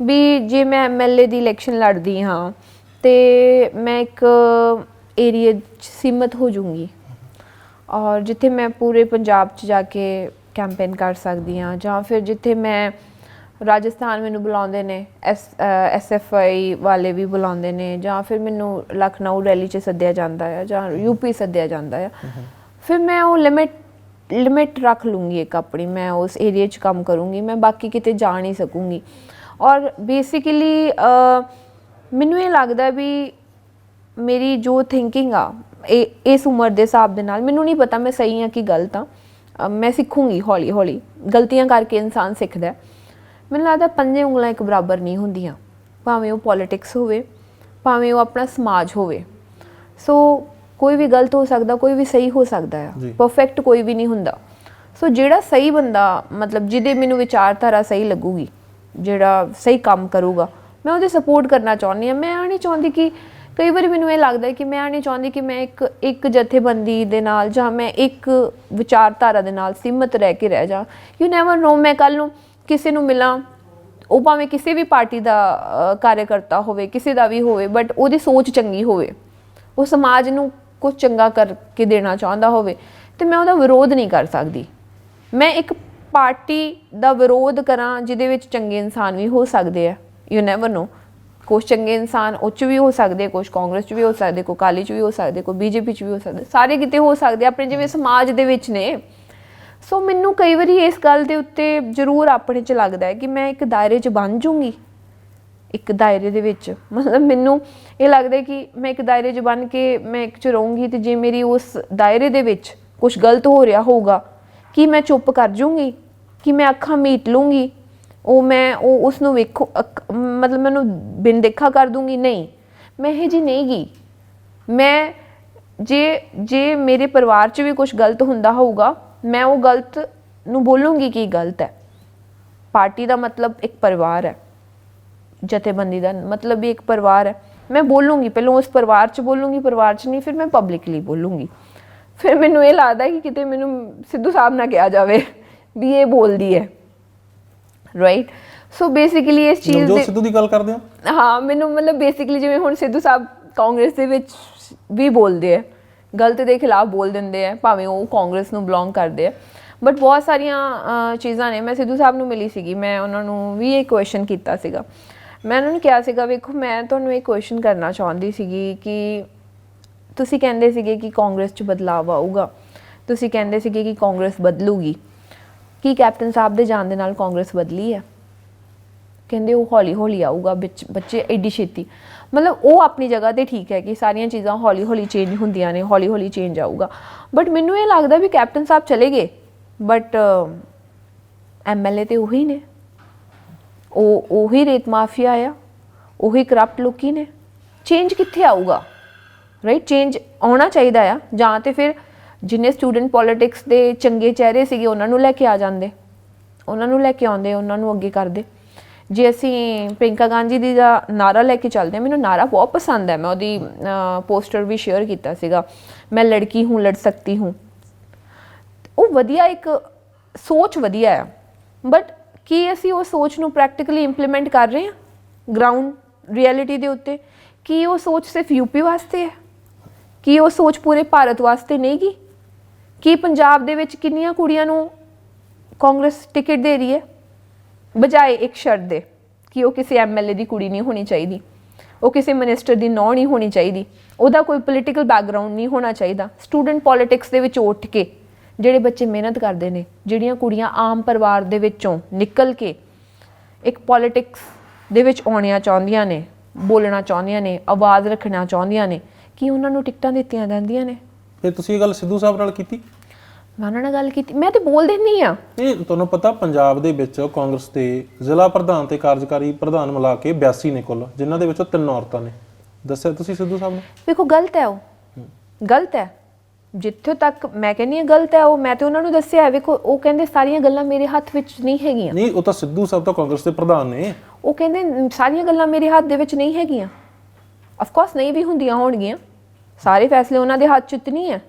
ਵੀ ਜੇ ਮੈਂ MLA ਦੀ ਇਲੈਕਸ਼ਨ ਲੜਦੀ ਹਾਂ ਤੇ ਮੈਂ ਇੱਕ ਏਰੀਆ 'ਚ ਸੀਮਤ ਹੋ ਜਾਊਂਗੀ ਔਰ ਜਿੱਥੇ ਮੈਂ ਪੂਰੇ ਪੰਜਾਬ 'ਚ ਜਾ ਕੇ ਕੈਂਪੇਨ ਕਰ ਸਕਦੀ ਹਾਂ, ਜਾਂ ਫਿਰ ਜਿੱਥੇ ਮੈਂ ਰਾਜਸਥਾਨ ਮੈਨੂੰ ਬੁਲਾਉਂਦੇ ਨੇ, SFI ਵਾਲੇ ਵੀ ਬੁਲਾਉਂਦੇ ਨੇ, ਜਾਂ ਫਿਰ ਮੈਨੂੰ ਲਖਨਊ ਰੈਲੀ 'ਚ ਸੱਦਿਆ ਜਾਂਦਾ ਹੈ ਜਾਂ UP ਸੱਦਿਆ ਜਾਂਦਾ ਹੈ, ਫਿਰ ਮੈਂ ਉਹ ਲਿਮਿਟ ਰੱਖ ਲੂੰਗੀ ਇੱਕ ਆਪਣੀ, ਮੈਂ ਉਸ ਏਰੀਆ 'ਚ ਕੰਮ ਕਰੂੰਗੀ, ਮੈਂ ਬਾਕੀ ਕਿਤੇ ਜਾ ਨਹੀਂ ਸਕੂੰਗੀ। ਔਰ ਬੇਸਿਕਲੀ ਮੈਨੂੰ ਇਹ ਲੱਗਦਾ ਵੀ ਮੇਰੀ ਜੋ ਥਿੰਕਿੰਗ ਆ ਇਸ ਉਮਰ ਦੇ ਹਿਸਾਬ ਦੇ ਨਾਲ, ਮੈਨੂੰ ਨਹੀਂ ਪਤਾ ਮੈਂ ਸਹੀ ਹਾਂ ਕਿ ਗਲਤ ਹਾਂ, ਮੈਂ ਸਿੱਖੂੰਗੀ ਹੌਲੀ ਹੌਲੀ, ਗਲਤੀਆਂ ਕਰਕੇ ਇਨਸਾਨ ਸਿੱਖਦਾ। ਮੈਨੂੰ ਲੱਗਦਾ ਪੰਜੇ ਉਂਗਲਾਂ ਇੱਕ ਬਰਾਬਰ ਨਹੀਂ ਹੁੰਦੀਆਂ, ਭਾਵੇਂ ਉਹ ਪੋਲੀਟਿਕਸ ਹੋਵੇ ਭਾਵੇਂ ਉਹ ਆਪਣਾ ਸਮਾਜ ਹੋਵੇ। ਸੋ ਕੋਈ ਵੀ ਗਲਤ ਹੋ ਸਕਦਾ, ਕੋਈ ਵੀ ਸਹੀ ਹੋ ਸਕਦਾ ਆ, ਪਰਫੈਕਟ ਕੋਈ ਵੀ ਨਹੀਂ ਹੁੰਦਾ। ਸੋ ਜਿਹੜਾ ਸਹੀ ਬੰਦਾ ਮਤਲਬ ਜਿਹਦੇ ਮੈਨੂੰ ਵਿਚਾਰਧਾਰਾ ਸਹੀ ਲੱਗੂਗੀ, ਜਿਹੜਾ ਸਹੀ ਕੰਮ ਕਰੂਗਾ, ਮੈਂ ਉਹਦੀ ਸਪੋਰਟ ਕਰਨਾ ਚਾਹੁੰਦੀ ਹਾਂ। ਮੈਂ ਨਹੀਂ ਚਾਹੁੰਦੀ ਕਿ ਕਈ ਵਾਰੀ ਮੈਨੂੰ ਇਹ ਲੱਗਦਾ ਕਿ ਮੈਂ ਨਹੀਂ ਚਾਹੁੰਦੀ ਕਿ ਮੈਂ ਇੱਕ ਜਥੇਬੰਦੀ ਦੇ ਨਾਲ ਜਾਂ ਮੈਂ ਇੱਕ ਵਿਚਾਰਧਾਰਾ ਦੇ ਨਾਲ ਸੀਮਤ ਰਹਿ ਕੇ ਰਹਿ ਜਾ। ਯੂ ਨੈਵਰ ਨੋ, ਮੈਂ ਕੱਲ੍ਹ ਨੂੰ ਕਿਸੇ ਨੂੰ ਮਿਲਾਂ, ਉਹ ਭਾਵੇਂ ਕਿਸੇ ਵੀ ਪਾਰਟੀ ਦਾ ਕਾਰਜਕਰਤਾ ਹੋਵੇ, ਕਿਸੇ ਦਾ ਵੀ ਹੋਵੇ, ਬਟ ਉਹਦੀ ਸੋਚ ਚੰਗੀ ਹੋਵੇ, ਉਹ ਸਮਾਜ ਨੂੰ ਕੁਝ ਚੰਗਾ ਕਰਕੇ ਦੇਣਾ ਚਾਹੁੰਦਾ ਹੋਵੇ, ਤੇ ਮੈਂ ਉਹਦਾ ਵਿਰੋਧ ਨਹੀਂ ਕਰ ਸਕਦੀ। ਮੈਂ ਇੱਕ ਪਾਰਟੀ ਦਾ ਵਿਰੋਧ ਕਰਾਂ ਜਿਹਦੇ ਵਿੱਚ ਚੰਗੇ ਇਨਸਾਨ ਵੀ ਹੋ ਸਕਦੇ ਆ, ਯੂ ਨੈਵਰ ਨੋ, ਕੁਛ ਚੰਗੇ ਇਨਸਾਨ ਉਹ 'ਚ ਵੀ ਹੋ ਸਕਦੇ, ਕੁਛ ਕਾਂਗਰਸ 'ਚ ਵੀ ਹੋ ਸਕਦੇ, ਕੋਈ ਅਕਾਲੀ 'ਚ ਵੀ ਹੋ ਸਕਦੇ, ਕੋਈ BJP 'ਚ ਵੀ ਹੋ ਸਕਦੇ, ਸਾਰੇ ਕਿਤੇ ਹੋ ਸਕਦੇ ਆਪਣੇ ਜਿਵੇਂ ਸਮਾਜ ਦੇ ਵਿੱਚ ਨੇ। ਸੋ ਮੈਨੂੰ ਕਈ ਵਾਰੀ ਇਸ ਗੱਲ ਦੇ ਉੱਤੇ ਜ਼ਰੂਰ ਆਪਣੇ 'ਚ ਲੱਗਦਾ ਹੈ ਕਿ ਮੈਂ ਇੱਕ ਦਾਇਰੇ 'ਚ ਬਣ ਜੂੰਗੀ, ਇੱਕ ਦਾਇਰੇ ਦੇ ਵਿੱਚ, ਮਤਲਬ ਮੈਨੂੰ ਇਹ ਲੱਗਦਾ ਕਿ ਮੈਂ ਇੱਕ ਦਾਇਰੇ 'ਚ ਬਣ ਕੇ ਮੈਂ ਇੱਕ 'ਚ ਰਹੂੰਗੀ, ਅਤੇ ਜੇ ਮੇਰੀ ਉਸ ਦਾਇਰੇ ਦੇ ਵਿੱਚ ਕੁਛ ਗਲਤ ਹੋ ਰਿਹਾ ਹੋਊਗਾ ਕਿ ਮੈਂ ਚੁੱਪ ਕਰ ਜੂੰਗੀ, ਕਿ ਮੈਂ ਅੱਖਾਂ ਮੀਟ ਲੂੰਗੀ, ਉਸ ਨੂੰ ਵੇਖੋ ਮਤਲਬ ਮੈਨੂੰ ਬਿਨ ਦੇਖਾ ਕਰ ਦੂੰਗੀ? ਨਹੀਂ, ਮੈਂ ਇਹ ਜੀ ਨਹੀਂ ਗੀ। ਮੈਂ ਜੇ ਮੇਰੇ ਪਰਿਵਾਰ 'ਚ ਵੀ ਕੁਛ ਗਲਤ ਹੁੰਦਾ ਹੋਊਗਾ, ਮੈਂ ਉਹ ਗਲਤ ਨੂੰ ਬੋਲੂੰਗੀ ਕਿ ਗਲਤ ਹੈ। ਪਾਰਟੀ ਦਾ ਮਤਲਬ ਇੱਕ ਪਰਿਵਾਰ ਹੈ, ਜਥੇਬੰਦੀ ਦਾ ਮਤਲਬ ਵੀ ਇੱਕ ਪਰਿਵਾਰ ਹੈ। ਮੈਂ ਬੋਲੂੰਗੀ, ਪਹਿਲਾਂ ਉਸ ਪਰਿਵਾਰ 'ਚ ਬੋਲੂੰਗੀ, ਪਰਿਵਾਰ 'ਚ ਨਹੀਂ, ਫਿਰ ਮੈਂ ਪਬਲਿਕਲੀ ਬੋਲੂੰਗੀ। ਫਿਰ ਮੈਨੂੰ ਇਹ ਲੱਗਦਾ ਕਿ ਕਿਤੇ ਮੈਨੂੰ ਸਿੱਧੂ ਸਾਹਿਬ ਨਾ ਕਿਹਾ ਜਾਵੇ ਵੀ ਇਹ ਬੋਲਦੀ ਹੈ, ਰਾਈਟ। ਸੋ ਬੇਸਿਕਲੀ ਇਸ ਚੀਜ਼ ਦੇ ਸਿੱਧੂ ਦੀ ਗੱਲ ਕਰਦੇ ਹੋ? ਹਾਂ, ਮੈਨੂੰ ਮਤਲਬ ਬੇਸਿਕਲੀ ਜਿਵੇਂ ਹੁਣ ਸਿੱਧੂ ਸਾਹਿਬ ਕਾਂਗਰਸ ਦੇ ਵਿੱਚ ਵੀ ਬੋਲਦੇ ਆ, ਗਲਤ ਦੇ ਖਿਲਾਫ ਬੋਲ ਦਿੰਦੇ ਆ, ਭਾਵੇਂ ਉਹ ਕਾਂਗਰਸ ਨੂੰ ਬਿਲੋਂਗ ਕਰਦੇ ਆ, ਬਟ ਬਹੁਤ ਸਾਰੀਆਂ ਚੀਜ਼ਾਂ ਨੇ। ਮੈਂ ਸਿੱਧੂ ਸਾਹਿਬ ਨੂੰ ਮਿਲੀ ਸੀਗੀ, ਮੈਂ ਉਹਨਾਂ ਨੂੰ ਵੀ ਇਹ ਕੁਐਸਚਨ ਕੀਤਾ ਸੀਗਾ। ਮੈਂ ਉਹਨਾਂ ਨੂੰ ਕਿਹਾ ਸੀਗਾ, ਵੇਖੋ ਮੈਂ ਤੁਹਾਨੂੰ ਇਹ ਕੁਐਸਚਨ ਕਰਨਾ ਚਾਹੁੰਦੀ ਸੀਗੀ ਕਿ ਤੁਸੀਂ ਕਹਿੰਦੇ ਸੀਗੇ ਕਿ ਕਾਂਗਰਸ 'ਚ ਬਦਲਾਵ ਆਊਗਾ, ਤੁਸੀਂ ਕਹਿੰਦੇ ਸੀਗੇ ਕਿ ਕਾਂਗਰਸ ਬਦਲੂਗੀ, ਕੀ ਕੈਪਟਨ ਸਾਹਿਬ ਦੇ ਜਾਣ ਦੇ ਨਾਲ ਕਾਂਗਰਸ ਬਦਲੀ ਹੈ? ਕਹਿੰਦੇ ਉਹ ਹੌਲੀ ਹੌਲੀ ਆਊਗਾ ਬੱਚੇ, ਐਡੀ ਛੇਤੀ। ਮਤਲਬ ਉਹ ਆਪਣੀ ਜਗ੍ਹਾ 'ਤੇ ਠੀਕ ਹੈ ਕਿ ਸਾਰੀਆਂ ਚੀਜ਼ਾਂ ਹੌਲੀ ਹੌਲੀ ਚੇਂਜ ਹੁੰਦੀਆਂ ਨੇ, ਹੌਲੀ ਹੌਲੀ ਚੇਂਜ ਆਊਗਾ, ਬਟ ਮੈਨੂੰ ਇਹ ਲੱਗਦਾ ਵੀ ਕੈਪਟਨ ਸਾਹਿਬ ਚਲੇ ਗਏ, ਬਟ MLA ਤੇ ਉਹੀ ਨੇ, ਉਹੀ ਰੇਤ ਮਾਫੀਆ ਆ, ਉਹੀ ਕਰਪਟ ਲੋਕੀ ਨੇ। ਚੇਂਜ ਕਿੱਥੇ ਆਊਗਾ, ਰਾਈਟ? ਚੇਂਜ ਆਉਣਾ ਚਾਹੀਦਾ ਆ, ਜਾਂ ਤੇ ਫਿਰ ਜਿੰਨੇ ਸਟੂਡੈਂਟ ਪੋਲਿਟਿਕਸ ਦੇ ਚੰਗੇ ਚਿਹਰੇ ਸੀਗੇ ਉਹਨਾਂ ਨੂੰ ਲੈ ਕੇ ਆ ਜਾਂਦੇ, ਉਹਨਾਂ ਨੂੰ ਲੈ ਕੇ ਆਉਂਦੇ, ਉਹਨਾਂ ਨੂੰ ਅੱਗੇ ਕਰਦੇ। ਜੇ ਅਸੀਂ ਪ੍ਰਿੰਕਾ ਗਾਂਧੀ ਦੀ ਦਾ ਨਾਰਾ ਲੈ ਕੇ ਚੱਲਦੇ ਹਾਂ, ਮੈਨੂੰ ਨਾਰਾ ਬਹੁਤ ਪਸੰਦ ਹੈ, ਮੈਂ ਉਹਦੀ ਪੋਸਟਰ ਵੀ ਸ਼ੇਅਰ ਕੀਤਾ ਸੀਗਾ, ਮੈਂ ਲੜਕੀ ਹੂੰ ਲੜ ਸਕਤੀ ਹੂੰ। ਉਹ ਵਧੀਆ, ਇੱਕ ਸੋਚ ਵਧੀਆ ਹੈ, ਬਟ ਕੀ ਅਸੀਂ ਉਹ ਸੋਚ ਨੂੰ ਪ੍ਰੈਕਟੀਕਲੀ ਇੰਪਲੀਮੈਂਟ ਕਰ ਰਹੇ ਹਾਂ ਗਰਾਊਂਡ ਰਿਐਲਿਟੀ ਦੇ ਉੱਤੇ? ਕੀ ਉਹ ਸੋਚ ਸਿਰਫ ਯੂਪੀ ਵਾਸਤੇ ਹੈ? ਕੀ ਉਹ ਸੋਚ ਪੂਰੇ ਭਾਰਤ ਵਾਸਤੇ ਨਹੀਂ ਗੀ? ਕੀ ਪੰਜਾਬ ਦੇ ਵਿੱਚ ਕਿੰਨੀਆਂ ਕੁੜੀਆਂ ਨੂੰ ਕਾਂਗਰਸ ਟਿਕਟ ਦੇ ਰਹੀ ਹੈ ਬਜਾਏ ਇੱਕ ਸ਼ਰਤ ਦੇ ਕਿ ਉਹ ਕਿਸੇ ਐਮਐਲਏ ਦੀ ਕੁੜੀ ਨਹੀਂ ਹੋਣੀ ਚਾਹੀਦੀ, ਉਹ ਕਿਸੇ ਮਿਨਿਸਟਰ ਦੀ ਨੌਂ ਨਹੀਂ ਹੋਣੀ ਚਾਹੀਦੀ, ਉਹਦਾ ਕੋਈ ਪੋਲੀਟੀਕਲ ਬੈਕਗਰਾਉਂਡ ਨਹੀਂ ਹੋਣਾ ਚਾਹੀਦਾ। ਸਟੂਡੈਂਟ ਪੋਲਿਟਿਕਸ ਦੇ ਵਿੱਚ ਉੱਠ ਕੇ ਜਿਹੜੇ ਬੱਚੇ ਮਿਹਨਤ ਕਰਦੇ ਨੇ, ਜਿਹੜੀਆਂ ਕੁੜੀਆਂ ਆਮ ਪਰਿਵਾਰ ਦੇ ਵਿੱਚੋਂ ਨਿਕਲ ਕੇ ਇੱਕ ਪੋਲਿਟਿਕਸ ਦੇ ਵਿੱਚ ਆਉਣੀਆਂ ਚਾਹੁੰਦੀਆਂ ਨੇ, ਬੋਲਣਾ ਚਾਹੁੰਦੀਆਂ ਨੇ, ਆਵਾਜ਼ ਰੱਖਣਾ ਚਾਹੁੰਦੀਆਂ ਨੇ, ਕੀ ਉਹਨਾਂ ਨੂੰ ਟਿਕਟਾਂ ਦਿੱਤੀਆਂ ਜਾਂਦੀਆਂ ਨੇ? ਤੇ ਤੁਸੀਂ ਇਹ ਗੱਲ ਸਿੱਧੂ ਸਾਹਿਬ ਨਾਲ ਕੀਤੀ? ਮੈਂ ਉਹਨਾਂ ਨਾਲ ਗੱਲ ਕੀਤੀ, ਮੈਂ ਤੇ ਬੋਲ ਦਿੰਦੀ ਆ। ਇਹ ਤੁਹਾਨੂੰ ਪਤਾ ਪੰਜਾਬ ਦੇ ਵਿੱਚ ਕਾਂਗਰਸ ਦੇ ਜ਼ਿਲ੍ਹਾ ਪ੍ਰਧਾਨ ਤੇ ਕਾਰਜਕਾਰੀ ਪ੍ਰਧਾਨ ਮਿਲਾ ਕੇ 82 ਨੇ ਕੁੱਲ, ਜਿਨ੍ਹਾਂ ਦੇ ਵਿੱਚੋਂ 3 ਔਰਤਾਂ ਨੇ। ਦੱਸਿਆ ਤੁਸੀਂ ਸਿੱਧੂ ਸਾਹਿਬ ਨੂੰ? ਵੇਖੋ ਗਲਤ ਹੈ, ਉਹ ਗਲਤ ਹੈ, ਜਿੱਥੇ ਤੱਕ ਮੈਂ ਕਹਿੰਦੀ ਹਾਂ ਗਲਤ ਹੈ ਉਹ। ਮੈਂ ਤੇ ਉਹਨਾਂ ਨੂੰ ਦੱਸਿਆ, ਵੇਖੋ ਉਹ ਕਹਿੰਦੇ ਸਾਰੀਆਂ ਗੱਲਾਂ ਮੇਰੇ ਹੱਥ ਵਿੱਚ ਨਹੀਂ ਹੈਗੀਆਂ। ਨਹੀਂ, ਉਹ ਤਾਂ ਸਿੱਧੂ ਸਾਹਿਬ ਤਾਂ ਕਾਂਗਰਸ ਦੇ ਪ੍ਰਧਾਨ ਨੇ। ਉਹ ਕਹਿੰਦੇ ਸਾਰੀਆਂ ਗੱਲਾਂ ਮੇਰੇ ਹੱਥ ਦੇ ਵਿੱਚ ਨਹੀਂ ਹੈਗੀਆਂ। ਆਫ ਕੋਰਸ ਨਹੀਂ ਵੀ ਹੁੰਦੀਆਂ ਹੋਣਗੀਆਂ, ਸਾਰੇ ਫੈਸਲੇ ਉਹਨਾਂ ਦੇ ਹੱਥ 'ਚ ਨਹੀਂ ਹੈ